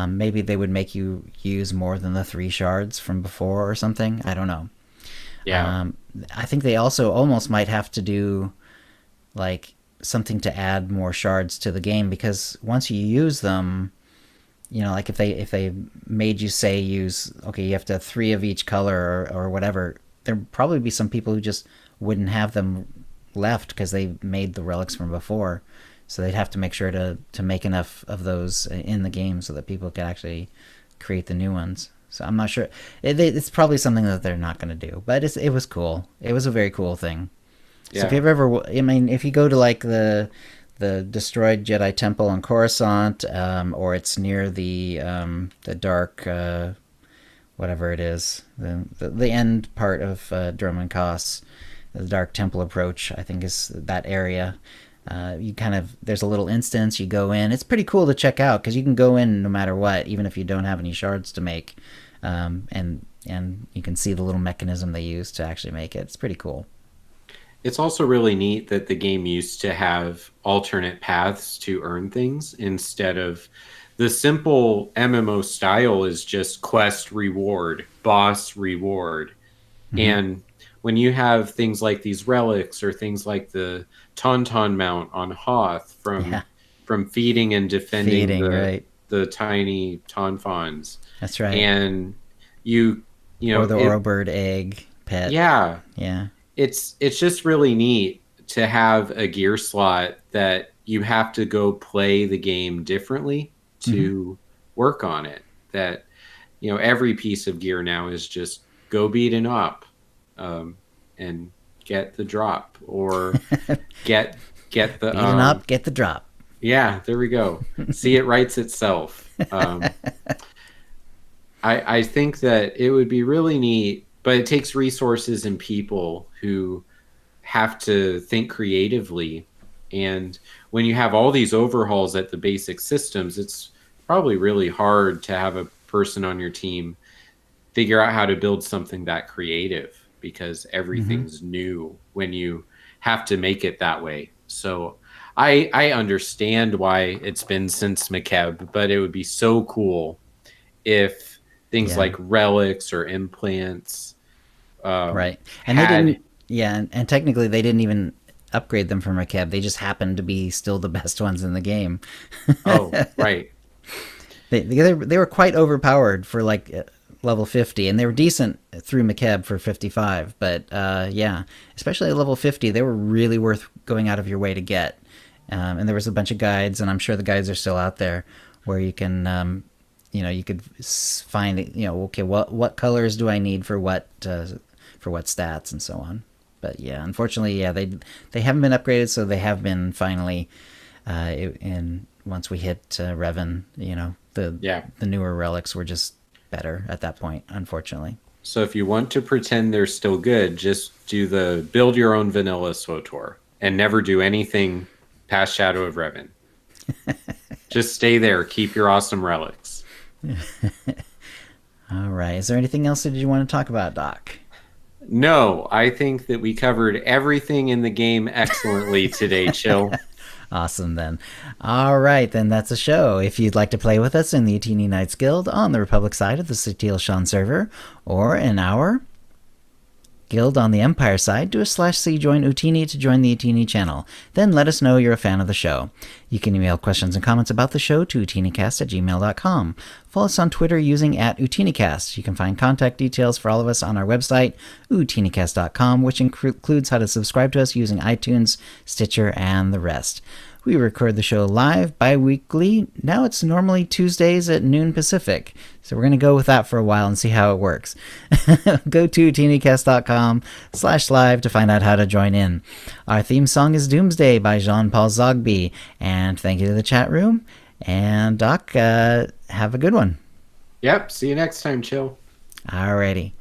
maybe they would make you use more than the 3 shards from before or something. I don't know. Yeah. I think they also almost might have to do like something to add more shards to the game, because once you use them, like if they made you say you have to have 3 of each color or whatever, there'd probably be some people who just wouldn't have them left because they made the relics from before. So they'd have to make sure to make enough of those in the game so that people could actually create the new ones. So I'm not sure. It's probably something that they're not going to do, but it was cool. It was a very cool thing. Yeah. So if you ever, I mean, if you go to like the destroyed Jedi Temple in Coruscant, or it's near the dark, whatever it is, the end part of Dromund Kaas, the Dark Temple approach, I think is that area. You kind of, there's a little instance, you go in. It's pretty cool to check out because you can go in no matter what, even if you don't have any shards to make, and you can see the little mechanism they use to actually make it. It's pretty cool. It's also really neat that the game used to have alternate paths to earn things instead of the simple MMO style is just quest reward, boss reward. Mm-hmm. And when you have things like these relics or things like the Tauntaun mount on Hoth from feeding and defending the tiny Taunfauns. That's right. And you know, or the Orobird egg pet. Yeah. Yeah. It's just really neat to have a gear slot that you have to go play the game differently to work on it. That, you know, every piece of gear now is just go beat an op, and get the drop, or get the beat an op, get the drop. Yeah, there we go. See, it writes itself. I think that it would be really neat. But it takes resources and people who have to think creatively. And when you have all these overhauls at the basic systems, it's probably really hard to have a person on your team figure out how to build something that creative because everything's new when you have to make it that way. So I understand why it's been since Makeb, but it would be so cool if things like relics or implants right. And they didn't, and technically they didn't even upgrade them from Makeb. They just happened to be still the best ones in the game. Oh, right. They were quite overpowered for like level 50, and they were decent through Makeb for 55. But especially at level 50, they were really worth going out of your way to get. And there was a bunch of guides, and I'm sure the guides are still out there where you can, you could find, okay, what colors do I need for what stats and so on. But yeah, unfortunately, they haven't been upgraded, so they have been finally. And once we hit Revan, the newer relics were just better at that point, unfortunately. So if you want to pretend they're still good, just do the build your own vanilla SWTOR and never do anything past Shadow of Revan. Just stay there, keep your awesome relics. All right. Is there anything else that you want to talk about, Doc? No, I think that we covered everything in the game excellently today, Chill. Awesome, then. All right, then that's a show. If you'd like to play with us in the Utini Knights Guild on the Republic side of the Sutil Shan server, or in our Guild on the Empire side, do a /C join Utini to join the Utini channel. Then let us know you're a fan of the show. You can email questions and comments about the show to OotiniCast@gmail.com. Follow us on Twitter using @OotiniCast. You can find contact details for all of us on our website, OotiniCast.com, which includes how to subscribe to us using iTunes, Stitcher, and the rest. We record the show live bi-weekly. Now it's normally Tuesdays at noon Pacific. So we're going to go with that for a while and see how it works. Go to OotiniCast.com/live to find out how to join in. Our theme song is Doomsday by Jean-Paul Zogby. And thank you to the chat room. And Doc, have a good one. Yep. See you next time, Chill. Alrighty.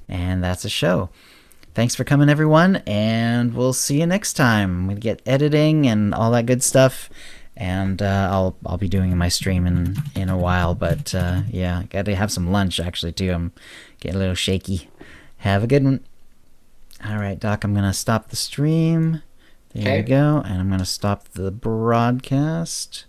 And that's a show. Thanks for coming, everyone, and we'll see you next time. We get editing and all that good stuff, and I'll be doing my stream in a while. But got to have some lunch actually too. I'm getting a little shaky. Have a good one. All right, Doc. I'm gonna stop the stream. There you go, and I'm gonna stop the broadcast.